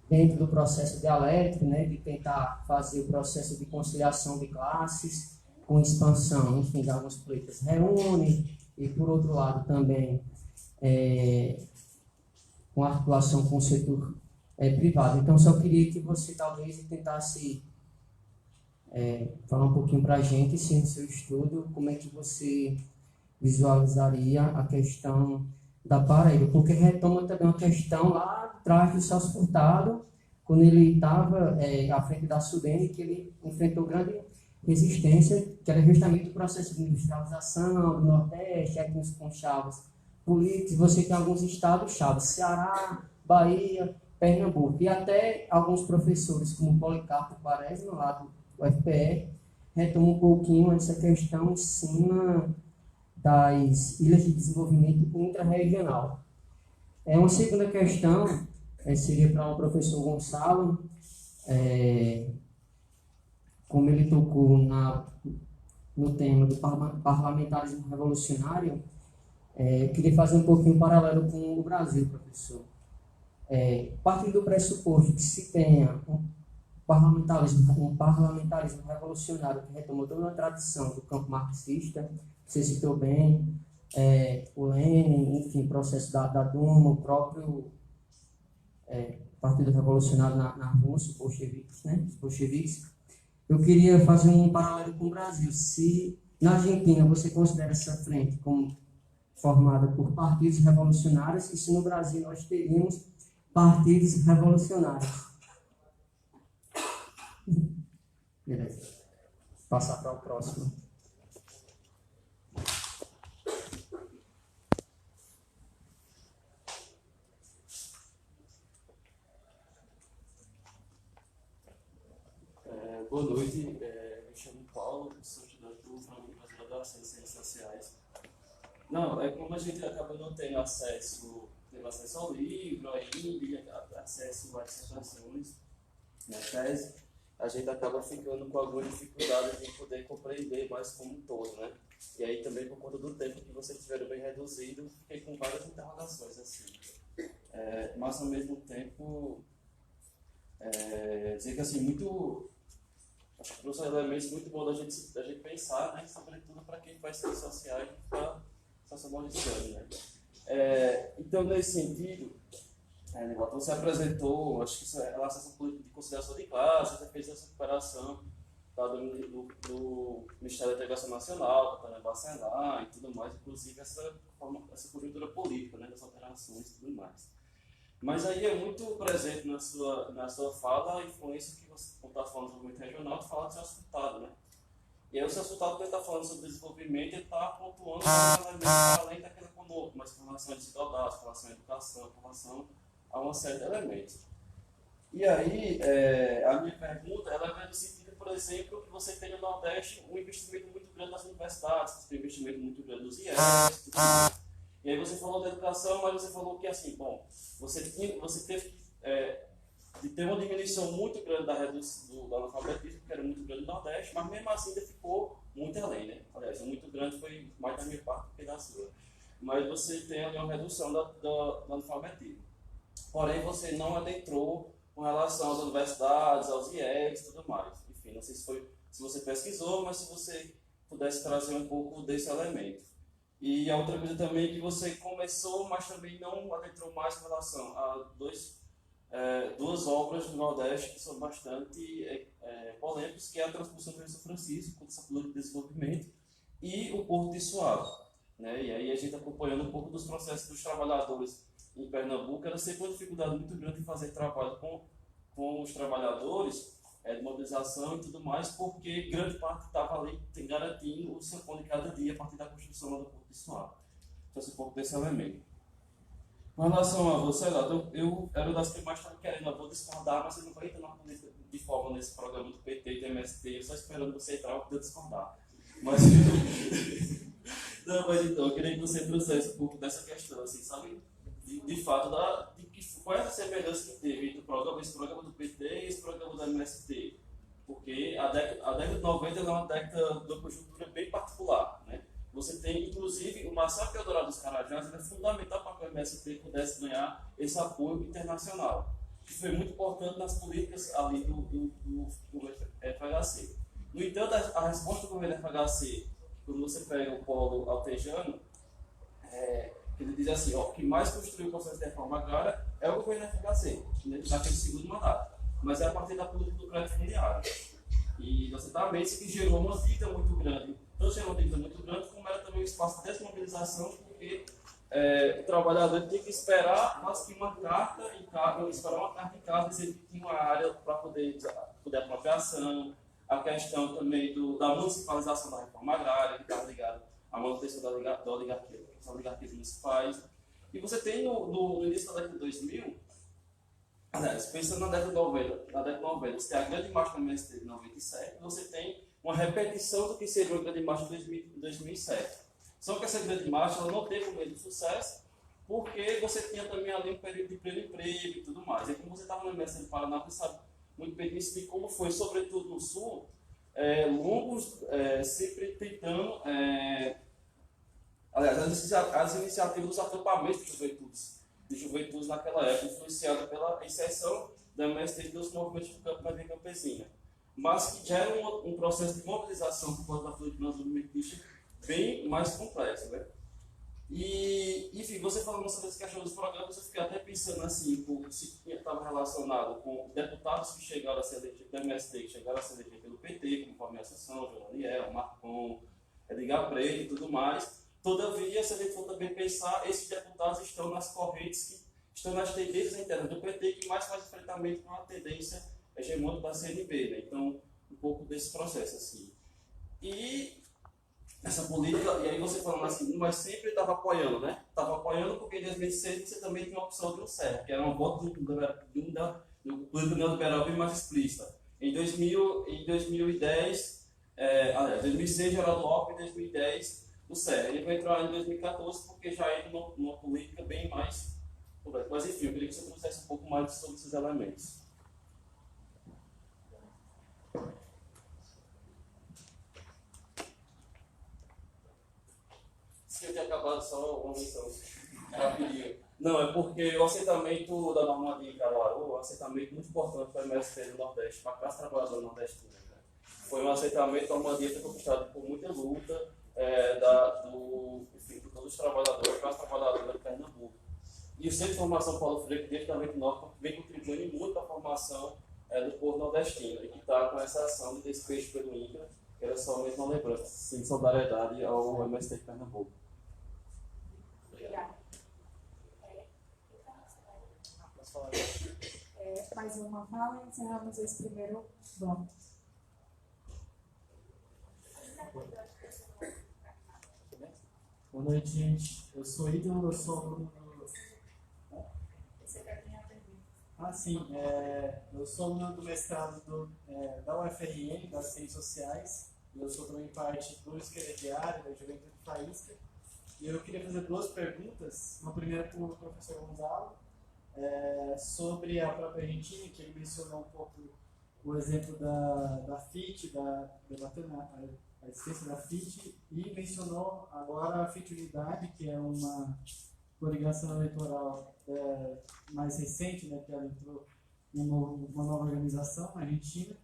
dentro do processo dialético, né, de tentar fazer o processo de conciliação de classes, com expansão, enfim, de alguns políticas reúne, e por outro lado também com articulação com o setor privado. Então, só queria que você talvez tentasse falar um pouquinho para a gente, se no seu estudo, como é que você visualizaria a questão da Paraíba, porque retoma também uma questão lá atrás do Celso Furtado, quando ele estava à frente da SUDENE, que ele enfrentou grande resistência, que era justamente o processo de industrialização do Nordeste, etnias com chaves políticos. Você tem alguns estados chaves, Ceará, Bahia, Pernambuco, e até alguns professores, como Policarpo Quaresma, lá do UFPR, retomam um pouquinho essa questão em cima das ilhas de desenvolvimento intra-regional. Uma segunda questão seria para o professor Gonçalo, como ele tocou no tema do parlamentarismo revolucionário, eu queria fazer um pouquinho paralelo com o Brasil, professor. Partindo do pressuposto que se tenha um parlamentarismo revolucionário que retomou toda uma tradição do campo marxista, você citou bem, o Lenin, enfim, processo da Duma, o próprio Partido Revolucionário na Rússia, os bolcheviques, né? Os bolcheviques. Eu queria fazer um paralelo com o Brasil. Se na Argentina você considera essa frente como formada por partidos revolucionários, e se no Brasil nós teríamos partidos revolucionários. Beleza. Passar para o próximo. Boa noite, me chamo Paulo, sou estudante do programa de pós-graduação em Ciências Sociais. Não, como a gente acaba não tendo acesso ao livro ainda, acesso às dissertações na tese, a gente acaba ficando com alguma dificuldade de poder compreender mais como um todo, né? E aí também por conta do tempo que vocês tiveram bem reduzido, fiquei com várias interrogações assim. Mas ao mesmo tempo, dizer que assim, acho que trouxe elementos muito bons da gente pensar, né? Sobretudo para quem faz ciências sociais e está sociologizando, né? Então, nesse sentido, Então você apresentou, acho que isso é relação à política de conciliação de classe, você fez essa recuperação do Ministério da Integração Nacional, da Bacelar e tudo mais, inclusive essa conjuntura política, né, das alterações e tudo mais. Mas aí é muito presente na sua fala a influência que você, quando está falando do desenvolvimento regional, tu fala do seu resultado, né? E aí o seu resultado, quando ele está falando sobre desenvolvimento, ele está pontuando elementos além daquele econômico, mas com relação à desigualdade, com relação à educação, com relação a uma série de elementos. E aí, a minha pergunta, ela vai no sentido, por exemplo, que você tem no Nordeste um investimento muito grande nas universidades, você tem um investimento muito grande nos IES, tudo mais. E aí você falou da educação, mas você falou que, assim, bom, você teve de ter uma diminuição muito grande do analfabetismo, que era muito grande no Nordeste, mas mesmo assim ainda ficou muito além, né? Aliás, muito grande foi mais da minha parte do que da sua. Mas você tem ali uma redução do analfabetismo. Porém, você não adentrou com relação às universidades, aos IES e tudo mais. Enfim, não sei se você pesquisou, mas se você pudesse trazer um pouco desse elemento. E a outra coisa também é que você começou, mas também não adentrou mais com relação a duas obras do Nordeste que são bastante polêmicas, que é a transposição do Rio São Francisco, com essa política de desenvolvimento, e o Porto de Suape. Né? E aí a gente acompanhando um pouco dos processos dos trabalhadores em Pernambuco, era sempre uma dificuldade muito grande em fazer trabalho com os trabalhadores, de mobilização e tudo mais, porque grande parte estava ali garantindo o seu pão de cada dia a partir da construção lá do Porto de Suape. Então, esse pouco desse elemento. Com relação a você, eu era das que mais estava querendo, eu vou discordar, mas você não vai entrar na política de forma nesse programa do PT e do MST, eu só esperando você entrar para discordar. Mas, não, mas então, eu queria que você trouxesse um pouco dessa questão, assim, sabe? De fato, qual é a semelhança que teve entre esse programa do PT e esse programa do MST? Porque a década de 90 é uma década de uma conjuntura bem particular, né? Você tem, inclusive, o Massacre Eldorado dos Carajás, é fundamental para que o MST pudesse ganhar esse apoio internacional, que foi muito importante nas políticas ali do FHC. No entanto, a resposta do governo FHC, quando você pega o polo altejano, ele diz assim, o que mais construiu o processo de reforma agrária é o governo FHC, naquele segundo mandato, mas é a partir da política do crédito fundiário. E você está vendo que gerou uma dívida muito grande, tanto gerou uma dívida muito grande, como era também um espaço de desmobilização, porque o trabalhador tinha que esperar quase que uma carta em casa, dizer que tinha uma área para poder apropriação, a questão também da municipalização da reforma agrária, que estava ligada à manutenção da oligarquias municipais. E você tem no início da década de 2000, aliás, pensando na década de 90, você tem a grande marcha do MST de 97, você tem uma repetição do que seria uma grande marcha de 2007. Só que essa grande marcha ela não teve o mesmo sucesso, porque você tinha também ali um período de pleno emprego e tudo mais. E como você estava no MST do Paraná, você sabe muito bem disso, de como foi, sobretudo no Sul, longos sempre tentando... aliás, as iniciativas dos acampamentos de juventudes naquela época, influenciada pela inserção da MST dos movimentos do campo na vida campesina, mas que gera um processo de mobilização por conta da política desenvolvimentista bem mais complexo, né? E, enfim, você falando sobre essa questão dos programas, eu fiquei até pensando assim, se estava relacionado com deputados que chegaram a ser elegidos do MST, que chegaram a ser elegidos pelo PT, como Fabio Assunção, João Daniel, Marcon, Edgar Preto e tudo mais. Todavia, se a gente for também pensar, esses deputados estão nas correntes, que estão nas tendências internas do PT, que mais faz enfrentamento com a tendência hegemônica da CNB, né? Então, um pouco desse processo, assim. E essa política, e aí você falando assim, mas sempre estava apoiando, né? Estava apoiando porque em 2006 você também tinha a opção de um CER, que era uma voto do político neoliberal bem mais explícita. Em 2010, 2006 Geraldo Alckmin, em 2010 o CER. Ele vai entrar em 2014 porque já entra numa política bem mais complexa. Mas enfim, eu queria que você trouxesse um pouco mais sobre esses elementos. Se eu tinha acabado só uma missão rapidinho. Não, é porque o assentamento da Normandia em Caruaru é um assentamento muito importante para o MST do Nordeste, para a classe trabalhadora nordestina. Né? Foi um assentamento, a Normandia foi conquistado por muita luta, enfim, por todos os trabalhadores, classe trabalhadora de Pernambuco. E o Centro de Formação Paulo Freire, desde 99, vem contribuindo muito para a formação do povo nordestino, e que está com essa ação de despejo pelo INCRA, que era só mesmo uma lembrança, sem solidariedade ao MST de Pernambuco. Obrigada. Mais uma fala e encerramos esse primeiro bloco. Boa noite, gente. Eu sou Ídolo, eu sou aluno do... Você quer ganhar a pergunta? Ah, sim. Eu sou aluno do mestrado da UFRN, das Ciências Sociais. E eu sou também parte do Esquerda Diária, da Juventude Faísca. E eu queria fazer duas perguntas. Uma primeira para o professor Gonzalo, sobre a própria Argentina, que ele mencionou um pouco o exemplo da FIT, debatendo a existência da FIT, e mencionou agora a FIT Unidade, que é uma coligação eleitoral mais recente, né, que ela entrou em uma nova organização na Argentina,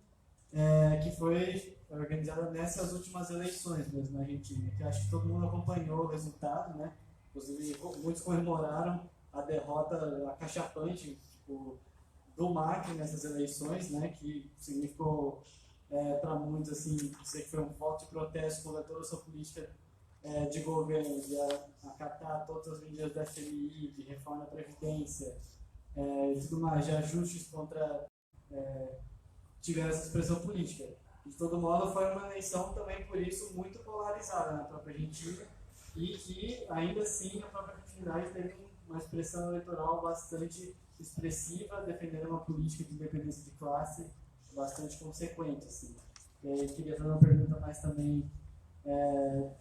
que foi organizada nessas últimas eleições mesmo na Argentina, que acho que todo mundo acompanhou o resultado, né? Inclusive muitos comemoraram a derrota acachapante do Macri nessas eleições, né, que significou para muitos assim, dizer que foi um voto de protesto contra toda a sua política de governo, de acatar todas as medidas da FMI, de reforma da Previdência e tudo mais, de ajustes contra tiveram essa expressão política. De todo modo, foi uma eleição também, por isso, muito polarizada na própria Argentina, e que, ainda assim, a própria Argentina teve uma expressão eleitoral bastante expressiva, defendendo uma política de independência de classe bastante consequente. Assim. E aí, eu queria fazer uma pergunta mais também,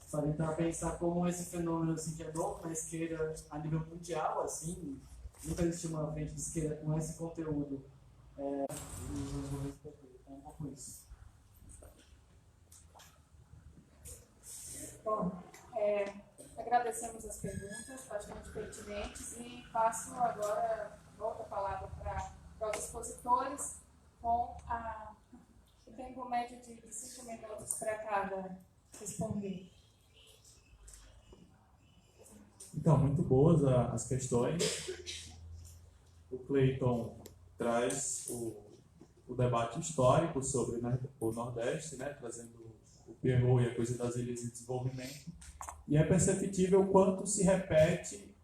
para tentar pensar como esse fenômeno assim, que é novo na esquerda a nível mundial, assim, nunca existiu uma frente de esquerda com esse conteúdo. É um pouco isso. Bom, agradecemos as perguntas, bastante pertinentes, e passo agora, volto a palavra para os expositores, com o tempo médio de 5 minutos para cada responder. Então, muito boas as questões. O Cleiton traz o debate histórico sobre o Nordeste, né, trazendo o Pierrot e a coisa das ilhas de desenvolvimento. E é perceptível o quanto se repete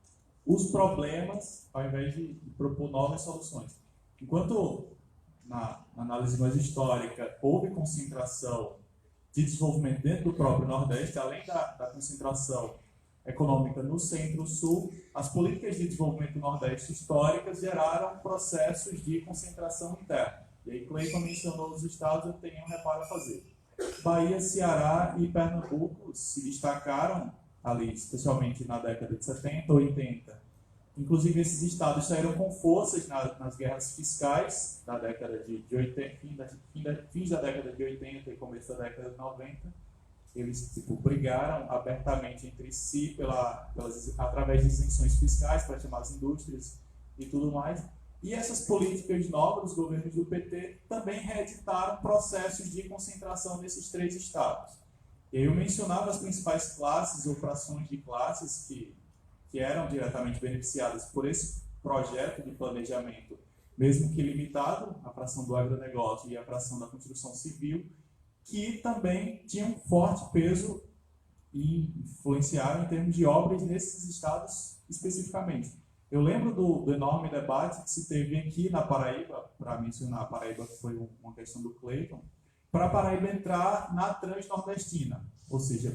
os problemas ao invés de propor novas soluções. Enquanto na análise mais histórica houve concentração de desenvolvimento dentro do próprio Nordeste, além da concentração econômica no Centro-Sul, as políticas de desenvolvimento do Nordeste históricas geraram processos de concentração interna. E aí Cleiton mencionou os estados, eu tenho um reparo a fazer. Bahia, Ceará e Pernambuco se destacaram ali, especialmente na década de 70, 80. Inclusive, esses estados saíram com forças nas guerras fiscais da década de 80, fins da década de 80 e começo da década de 90. Eles brigaram abertamente entre si através de isenções fiscais para chamar as indústrias e tudo mais. E essas políticas novas dos governos do PT também reeditaram processos de concentração desses 3 estados. E aí eu mencionava as principais classes ou frações de classes que eram diretamente beneficiadas por esse projeto de planejamento, mesmo que limitado, a fração do agronegócio e a fração da construção civil, que também tinham forte peso e influenciaram em termos de obras nesses estados especificamente. Eu lembro do enorme debate que se teve aqui na Paraíba, para mencionar a Paraíba, que foi uma questão do Cleiton, para a Paraíba entrar na Transnordestina, ou seja,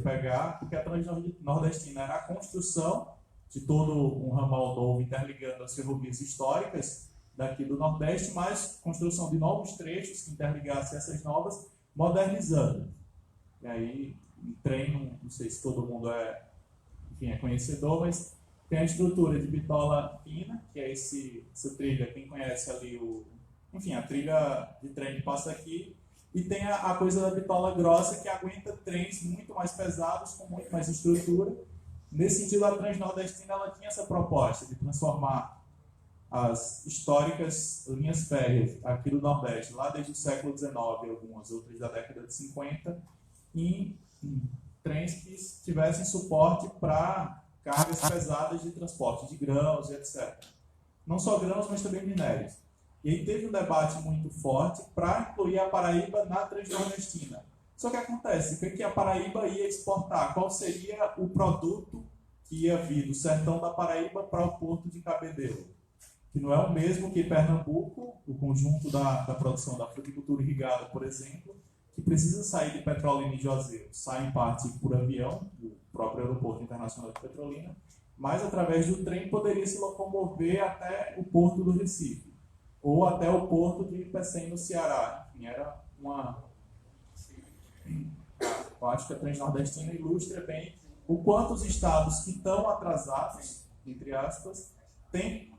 porque a Transnordestina era a construção de todo um ramal novo interligando as ferrovias históricas daqui do Nordeste, mas construção de novos trechos que interligassem essas novas, modernizando. E aí, um trem, não sei se todo mundo é conhecedor, mas tem a estrutura de bitola fina, que é essa trilha, quem conhece ali a trilha de trem que passa aqui, e tem a coisa da bitola grossa, que aguenta trens muito mais pesados, com muito mais estrutura. Nesse sentido, a Transnordestina ela tinha essa proposta de transformar as históricas linhas férreas aqui do Nordeste, lá desde o século XIX, algumas outras da década de 50, em trens que tivessem suporte para cargas pesadas de transporte de grãos e etc. Não só grãos, mas também minérios. E aí teve um debate muito forte para incluir a Paraíba na Transnordestina. Só que acontece, o que a Paraíba ia exportar? Qual seria o produto que ia vir do sertão da Paraíba para o porto de Cabedelo? Que não é o mesmo que Pernambuco, o conjunto da produção da fruticultura irrigada, por exemplo, que precisa sair de Petrolina e Juazeiro. Sai em parte por avião, do próprio Aeroporto Internacional de Petrolina, mas através do trem poderia se locomover até o porto do Recife, ou até o porto de Pecém, no Ceará. Enfim, era uma... Eu acho que a Transnordestina ilustra bem o quanto os estados que estão atrasados, entre aspas, têm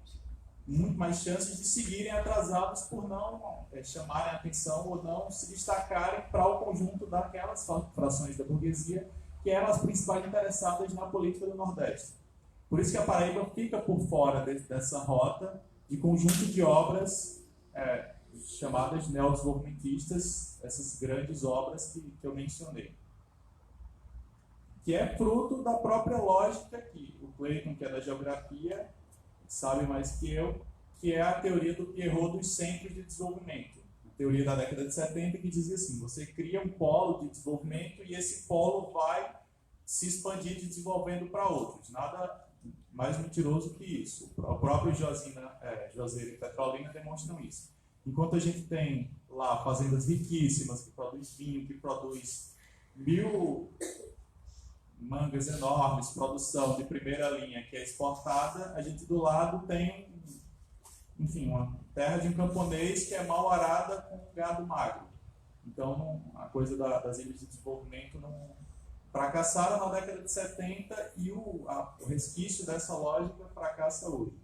muito mais chances de seguirem atrasados por não chamarem a atenção ou não se destacarem para o conjunto daquelas frações da burguesia que eram as principais interessadas na política do Nordeste. Por isso que a Paraíba fica por fora dessa rota de conjunto de obras chamadas neodesenvolvimentistas, essas grandes obras que eu mencionei. Que é fruto da própria lógica que o Clayton, que é da geografia, sabe mais que eu, que é a teoria do Pierrot dos centros de desenvolvimento. A teoria da década de 70 que dizia assim, você cria um polo de desenvolvimento e esse polo vai se expandir de desenvolvendo para outros. Nada mais mentiroso que isso. O próprio Juazeiro e Petrolina demonstram isso. Enquanto a gente tem lá fazendas riquíssimas, que produz vinho, que produz 1000 mangas enormes, produção de primeira linha que é exportada, a gente do lado tem, enfim, uma terra de um camponês que é mal arada com gado magro. Então, a coisa das ilhas de desenvolvimento não fracassaram na década de 70 e o resquício dessa lógica fracassa hoje.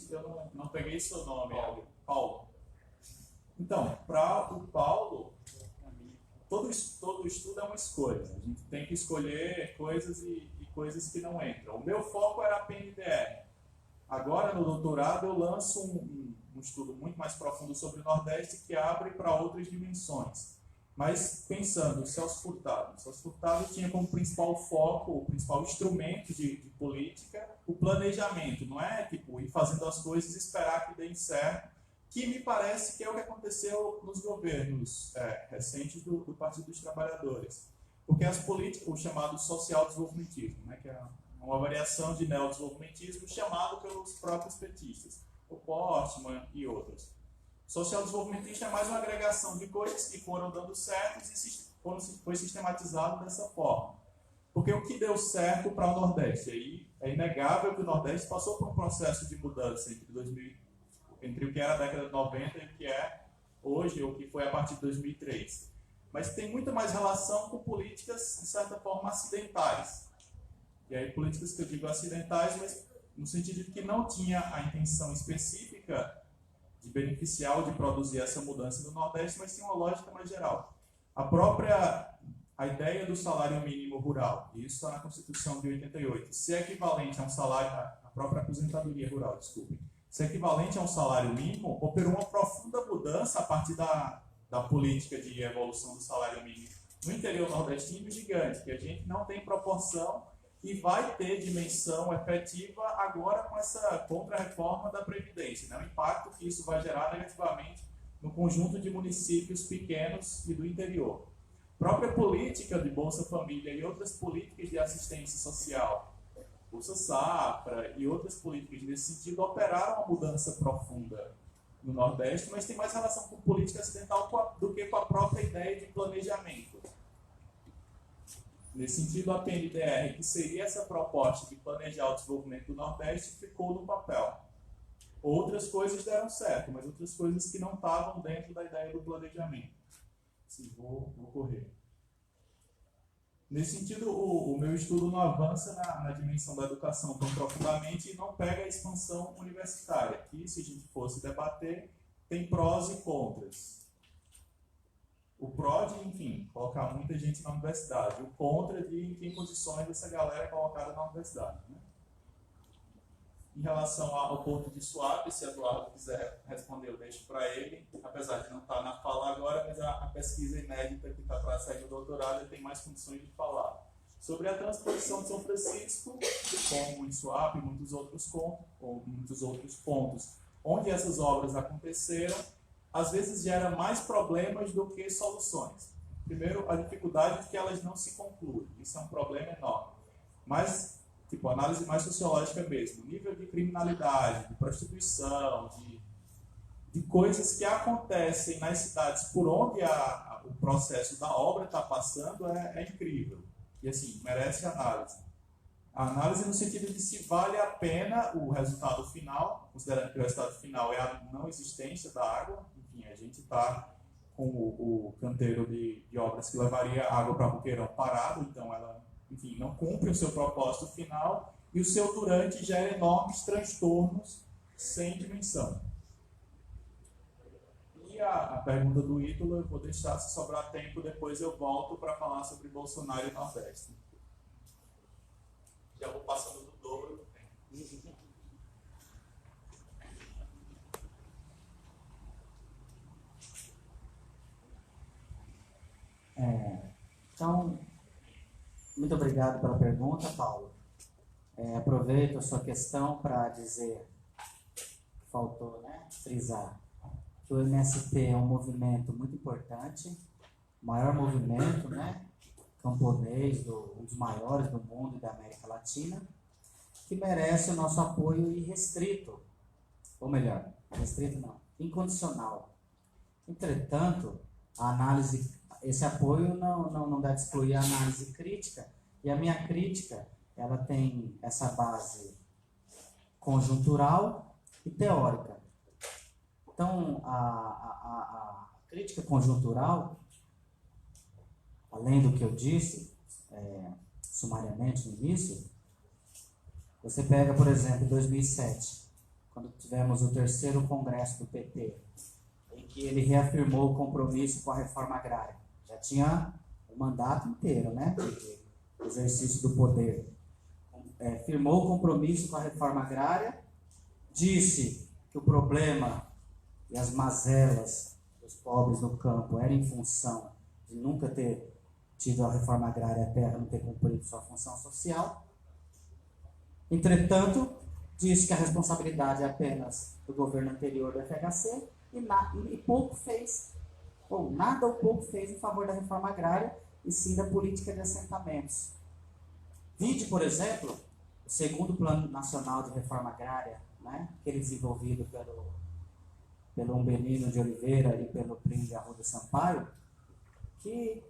Eu não peguei seu nome, Paulo. Então, para o Paulo, todo estudo é uma escolha. A gente tem que escolher coisas e coisas que não entram. O meu foco era a PNDR. Agora, no doutorado, eu lanço um estudo muito mais profundo sobre o Nordeste que abre para outras dimensões. Mas pensando, Celso Furtado. Celso Furtado tinha como principal foco, o principal instrumento de política, o planejamento. Não é tipo ir fazendo as coisas e esperar que deem certo, que me parece que é o que aconteceu nos governos recentes do Partido dos Trabalhadores. Porque as políticas, o chamado social-desenvolvimentismo, né, que é uma variação de neodesenvolvimentismo chamado pelos próprios petistas, o Portman e outros. Social-desenvolvimentista é mais uma agregação de coisas que foram dando certo e foi sistematizado dessa forma. Porque o que deu certo para o Nordeste? Aí é inegável que o Nordeste passou por um processo de mudança entre o que era a década de 90 e o que é hoje, ou o que foi a partir de 2003. Mas tem muito mais relação com políticas, de certa forma, acidentais. E aí, políticas que eu digo acidentais, mas no sentido de que não tinha a intenção específica de beneficiar ou de produzir essa mudança no Nordeste, mas tinha uma lógica mais geral. A ideia do salário mínimo rural, e isso está na Constituição de 88, se é equivalente a um salário, a própria aposentadoria rural, desculpe, se é equivalente a um salário mínimo, operou uma profunda mudança a partir da política de evolução do salário mínimo no interior nordestino gigante, que a gente não tem proporção e vai ter dimensão efetiva agora com essa contra-reforma da Previdência, né? O impacto que isso vai gerar negativamente no conjunto de municípios pequenos e do interior. Própria política de Bolsa Família e outras políticas de assistência social, Bolsa Safra e outras políticas nesse sentido operaram uma mudança profunda no Nordeste, mas tem mais relação com política acidental do que com a própria ideia de planejamento. Nesse sentido, a PNDR, que seria essa proposta de planejar o desenvolvimento do Nordeste, ficou no papel. Outras coisas deram certo, mas outras coisas que não estavam dentro da ideia do planejamento. Sim, vou correr. Nesse sentido, o meu estudo não avança na dimensão da educação tão profundamente e não pega a expansão universitária, que, se a gente fosse debater, tem prós e contras. O pró de, enfim, colocar muita gente na universidade. O contra de em que condições essa galera é colocada na universidade. Né? Em relação ao Porto de Suape, se Eduardo quiser responder, eu deixo para ele, apesar de não estar na fala agora, mas a pesquisa inédita que está para sair do doutorado ele tem mais condições de falar. sobre a transposição de São Francisco, como em Suape e muitos outros pontos, onde essas obras aconteceram, às vezes gera mais problemas do que soluções. Primeiro, a dificuldade de que elas não se concluem. Isso é um problema enorme. Mas, análise mais sociológica mesmo. Nível de criminalidade, de prostituição, de coisas que acontecem nas cidades por onde o processo da obra está passando é incrível. E, assim, merece análise. A análise no sentido de se vale a pena o resultado final, considerando que o resultado final é a não existência da água. Enfim, a gente está com o canteiro de obras que levaria água para Boqueirão parado, então ela, enfim, não cumpre o seu propósito final e o seu durante gera enormes transtornos sem dimensão. E a pergunta do Ítalo, eu vou deixar, se sobrar tempo, depois eu volto para falar sobre Bolsonaro e Nordeste. Já vou passando do dobro do tempo. Então, muito obrigado pela pergunta, Paulo. Aproveito a sua questão para dizer, faltou, né, frisar, que o MST é um movimento muito importante, o maior movimento, né, camponês, um dos maiores do mundo e da América Latina, que merece o nosso apoio irrestrito, ou melhor, restrito não, incondicional. Entretanto, esse apoio não deve excluir a análise crítica, e a minha crítica, ela tem essa base conjuntural e teórica. Então, a crítica conjuntural, além do que eu disse, sumariamente no início, você pega, por exemplo, em 2007, quando tivemos o 3º Congresso do PT, em que ele reafirmou o compromisso com a reforma agrária. Já tinha o mandato inteiro, né, de exercício do poder. Firmou o compromisso com a reforma agrária, disse que o problema e as mazelas dos pobres no campo eram em função de nunca ter tido a reforma agrária, a terra não ter cumprido sua função social. Entretanto, disse que a responsabilidade é apenas do governo anterior do FHC e pouco fez, ou nada ou pouco fez em favor da reforma agrária e sim da política de assentamentos. Vide, por exemplo, o 2º Plano Nacional de Reforma Agrária, né, aquele desenvolvido pelo Umbelino de Oliveira e pelo Plínio de Arruda Sampaio, que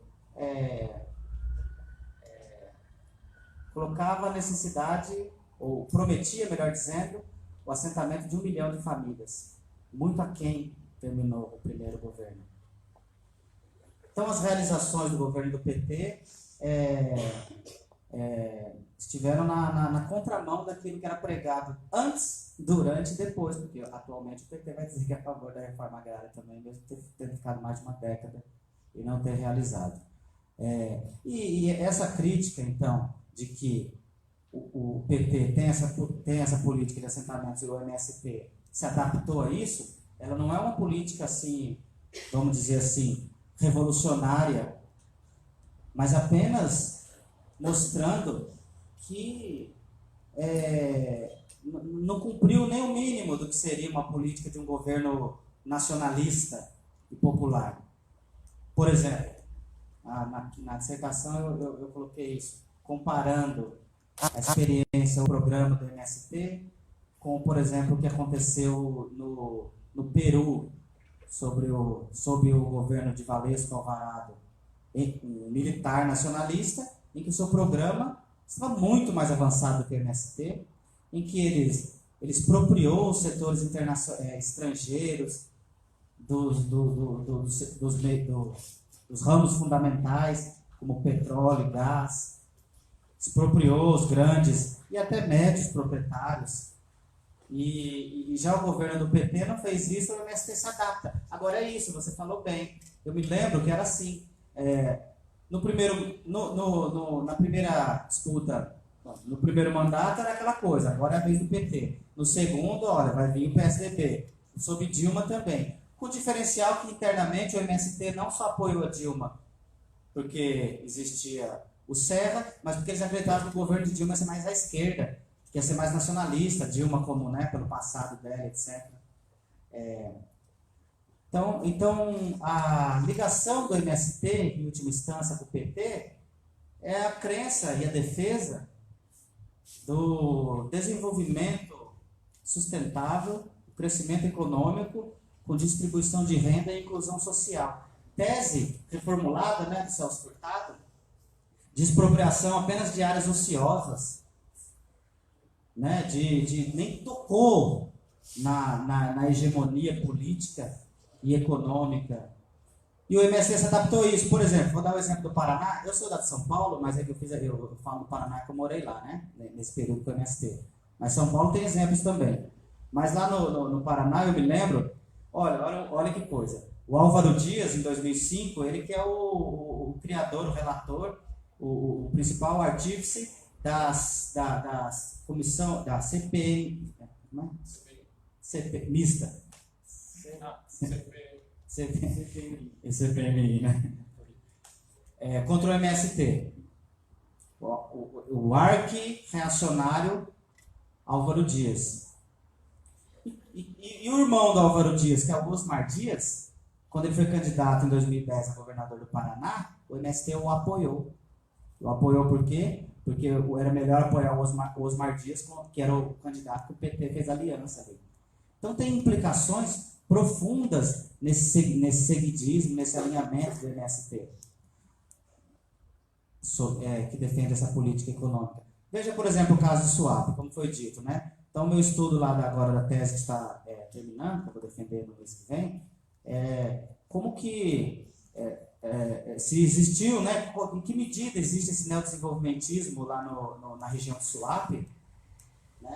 colocava a necessidade, ou prometia, melhor dizendo, o assentamento de 1 milhão de famílias. Muito aquém terminou o primeiro governo. Então, as realizações do governo do PT estiveram na contramão daquilo que era pregado antes, durante e depois, porque atualmente o PT vai dizer que é a favor da reforma agrária também, mesmo ter ficado mais de uma década e não ter realizado. E essa crítica, então, de que o PT tem essa política de assentamentos e o MST se adaptou a isso, ela não é uma política assim, vamos dizer assim, revolucionária, mas apenas mostrando que não cumpriu nem o mínimo do que seria uma política de um governo nacionalista e popular. Por exemplo, na dissertação eu coloquei isso, comparando a experiência, o programa do MST com, por exemplo, o que aconteceu no Peru sob o governo de Valesco Alvarado, um militar nacionalista, em que o seu programa estava muito mais avançado do que o MST, em que ele expropriou os setores estrangeiros dos ramos fundamentais, como petróleo e gás, expropriou os grandes e até médios proprietários. E já o governo do PT não fez isso, o MST se adapta. Agora é isso, você falou bem. Eu me lembro que era assim. Na primeira disputa, no primeiro mandato era aquela coisa, agora é a vez do PT. No segundo, olha, vai vir o PSDB. Sob Dilma também. Com o diferencial que internamente o MST não só apoiou a Dilma, porque existia o Serra, mas porque eles acreditavam que o governo de Dilma ia ser mais à esquerda, que ia ser mais nacionalista, Dilma como, né, pelo passado dela, etc. Então, a ligação do MST, em última instância, com o PT, é a crença e a defesa do desenvolvimento sustentável, do crescimento econômico, com distribuição de renda e inclusão social. Tese reformulada, né, de Celso Furtado, de expropriação apenas de áreas ociosas, né, nem tocou na hegemonia política e econômica. E o MST se adaptou a isso. Por exemplo, vou dar o exemplo do Paraná. Eu sou da de São Paulo, mas é que eu falo do Paraná que eu morei lá, né, nesse período com o MST. Mas São Paulo tem exemplos também. Mas lá no Paraná, eu me lembro, olha que coisa. O Álvaro Dias, em 2005, ele que é o criador, o relator, o principal artífice da comissão, da CPM, mista. CPMI, né? Contra o MST. O arqui-reacionário Álvaro Dias. E o irmão do Álvaro Dias, que é o Osmar Dias, quando ele foi candidato em 2010 a governador do Paraná, o MST o apoiou. O apoiou por quê? Porque era melhor apoiar o Osmar Dias, que era o candidato que o PT fez aliança ali. Então tem implicações profundas nesse seguidismo, nesse alinhamento do MST, que defende essa política econômica. Veja, por exemplo, o caso do Suape, como foi dito, né? Então, meu estudo lá agora da tese que está terminando, que eu vou defender no mês que vem, como que, se existiu, né? Em que medida existe esse neodesenvolvimentismo lá na região do Suape, né?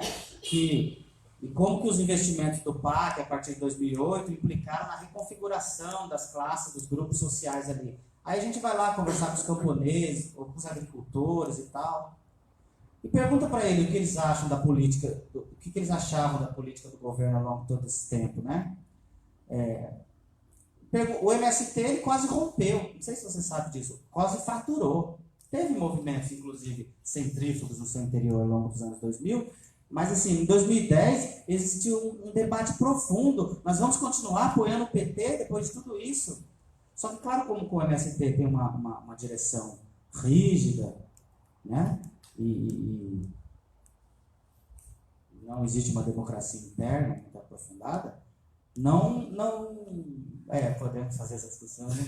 E como que os investimentos do PAC, a partir de 2008, implicaram na reconfiguração das classes, dos grupos sociais ali. Aí a gente vai lá conversar com os camponeses, ou com os agricultores e tal, e pergunta para eles o que eles acham da política, o que eles achavam da política do governo ao longo de todo esse tempo, né? O MST ele quase rompeu, não sei se você sabe disso, quase fraturou. Teve movimentos, inclusive, centrífugos no seu interior ao longo dos anos 2000, mas, assim, em 2010 existiu um debate profundo. Nós vamos continuar apoiando o PT depois de tudo isso? Só que, claro, como o MST tem uma direção rígida, né? E não existe uma democracia interna muito aprofundada, podemos fazer essa discussão, né?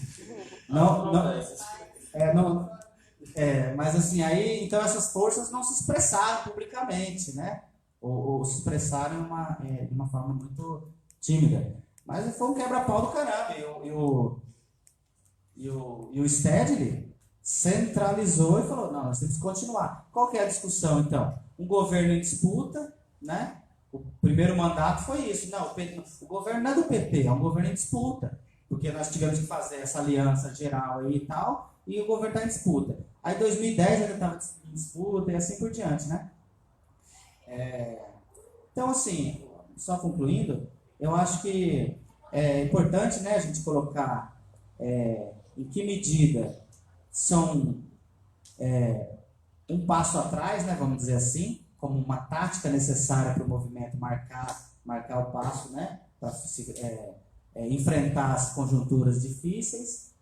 Mas assim, aí, então essas forças não se expressaram publicamente, né? Ou se expressaram de uma forma muito tímida. Mas foi um quebra-pau do caramba. E o Stedley centralizou e falou, não, nós temos que continuar. Qual que é a discussão, então? Um governo em disputa, né? O primeiro mandato foi isso. Não, o governo não é do PT, é um governo em disputa. Porque nós tivemos que fazer essa aliança geral aí e tal, e o governo está em disputa. Aí em 2010 ele estava em disputa e assim por diante, né? Então, assim, só concluindo, eu acho que é importante, né, a gente colocar em que medida são um passo atrás, né, vamos dizer assim, como uma tática necessária para o movimento marcar o passo, né, para enfrentar as conjunturas difíceis,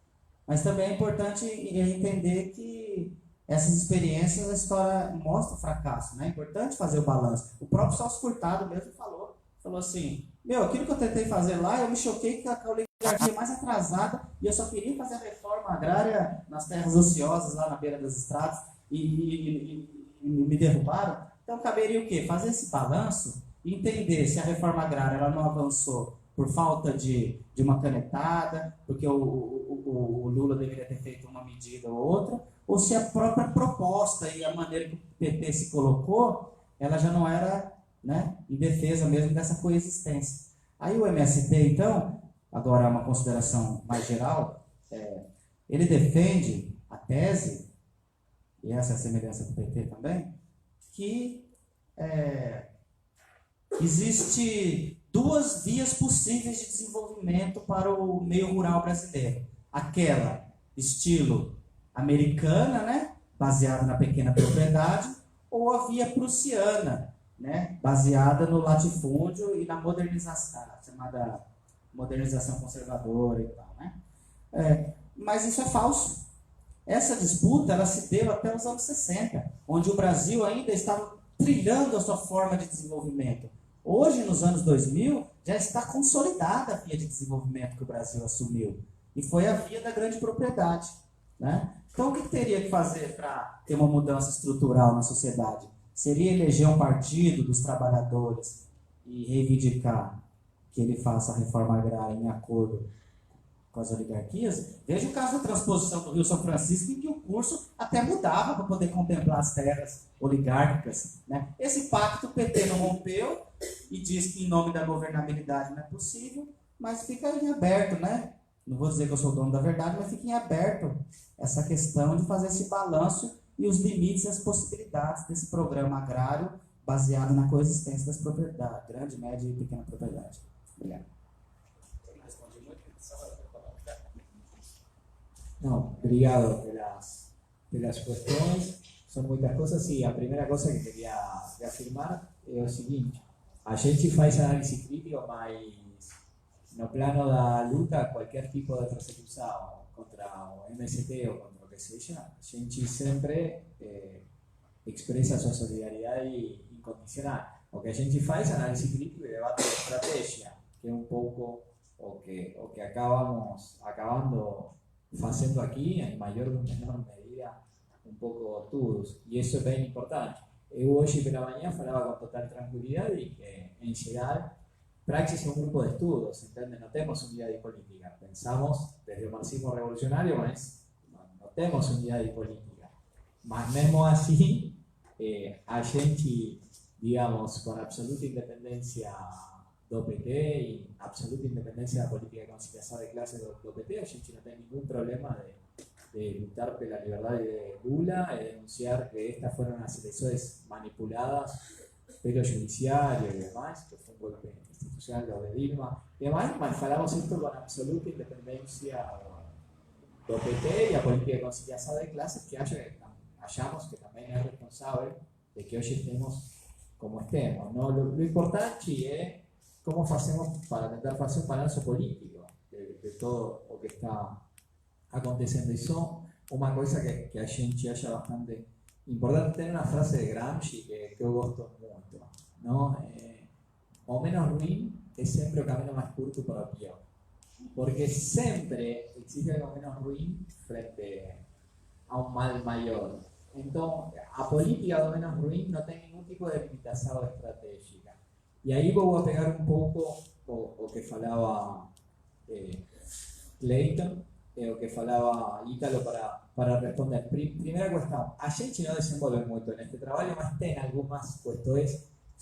mas também é importante entender que essas experiências, a história mostra o fracasso, né? É importante fazer o balanço. O próprio Celso Furtado mesmo falou assim, aquilo que eu tentei fazer lá, eu me choquei com a oligarquia mais atrasada e eu só queria fazer a reforma agrária nas terras ociosas, lá na beira das estradas, e me derrubaram. Então, caberia o quê? Fazer esse balanço e entender se a reforma agrária ela não avançou por falta de uma canetada, porque o Lula deveria ter feito uma medida ou outra, ou se a própria proposta e a maneira que o PT se colocou, ela já não era, né, em defesa mesmo dessa coexistência. Aí o MST, então, agora uma consideração mais geral, ele defende a tese, e essa é a semelhança do PT também, que existe duas vias possíveis de desenvolvimento para o meio rural brasileiro. Aquela estilo americana, né, baseada na pequena propriedade, ou a via prussiana, né, baseada no latifúndio e na modernização, chamada modernização conservadora e tal, né? Mas isso é falso. Essa disputa ela se deu até os anos 60, onde o Brasil ainda estava trilhando a sua forma de desenvolvimento. Hoje, nos anos 2000, já está consolidada a via de desenvolvimento que o Brasil assumiu. E foi a via da grande propriedade, né? Então, o que teria que fazer para ter uma mudança estrutural na sociedade? Seria eleger um partido dos trabalhadores e reivindicar que ele faça a reforma agrária em acordo com as oligarquias? Veja o caso da transposição do Rio São Francisco, em que o curso até mudava para poder contemplar as terras oligárquicas, né? Esse pacto o PT não rompeu e diz que em nome da governabilidade não é possível, mas fica em aberto, né? Não vou dizer que eu sou dono da verdade, mas fica em aberto essa questão de fazer esse balanço e os limites e as possibilidades desse programa agrário baseado na coexistência das propriedades, grande, média e pequena propriedade. Obrigado. No, obrigado pelas cuestiones. Son muchas cosas y la primera cosa que quería reafirmar es lo siguiente. A gente faz análise crítica, mas no plano da luta, qualquer tipo de persecução contra o MST ou contra o que seja, a gente sempre expressa sua solidariedade incondicional. O que a gente faz é análise crítica e debate de estratégia, que é um pouco o que acabando fazendo aqui, em maior ou menor medida, um pouco todos. E isso é bem importante. Eu hoje pela manhã falava com total tranquilidade que, em geral, Praxis é um grupo de estudos, entende? Não temos unidade política. Pensamos desde o marxismo revolucionário, mas não temos unidade política. Mas mesmo assim, a gente, digamos, com absoluta independência do PT e absoluta independência da política de conciliação de classe do PT, a gente não tem nenhum problema de lutar pela liberdade de Lula e denunciar que estas foram as eleições manipuladas pelo judiciário e demais, que foi um golpe institucional de Dilma e demais, mas falamos isto com absoluta independência do PT e a política de conciliação de classes, que achamos que também é responsável de que hoje estemos como estemos. ¿No? Lo importante é como hacemos para tentar hacer un balance político de todo lo que está acontecendo. Eso una cosa que a gente acha bastante importante. Tener una frase de Gramsci que yo gosto mucho, ¿no? O menos ruim es siempre el camino más curto para o pior, porque siempre existe algo menos ruim frente a un mal mayor. Entonces, a política do menos ruim no tem ningún tipo de limitación estratégica. E aí vou pegar um pouco o que falava Clayton e o que falava Ítalo para responder. Primeira questão, a gente não desenvolve muito neste trabalho, mas tem algumas questões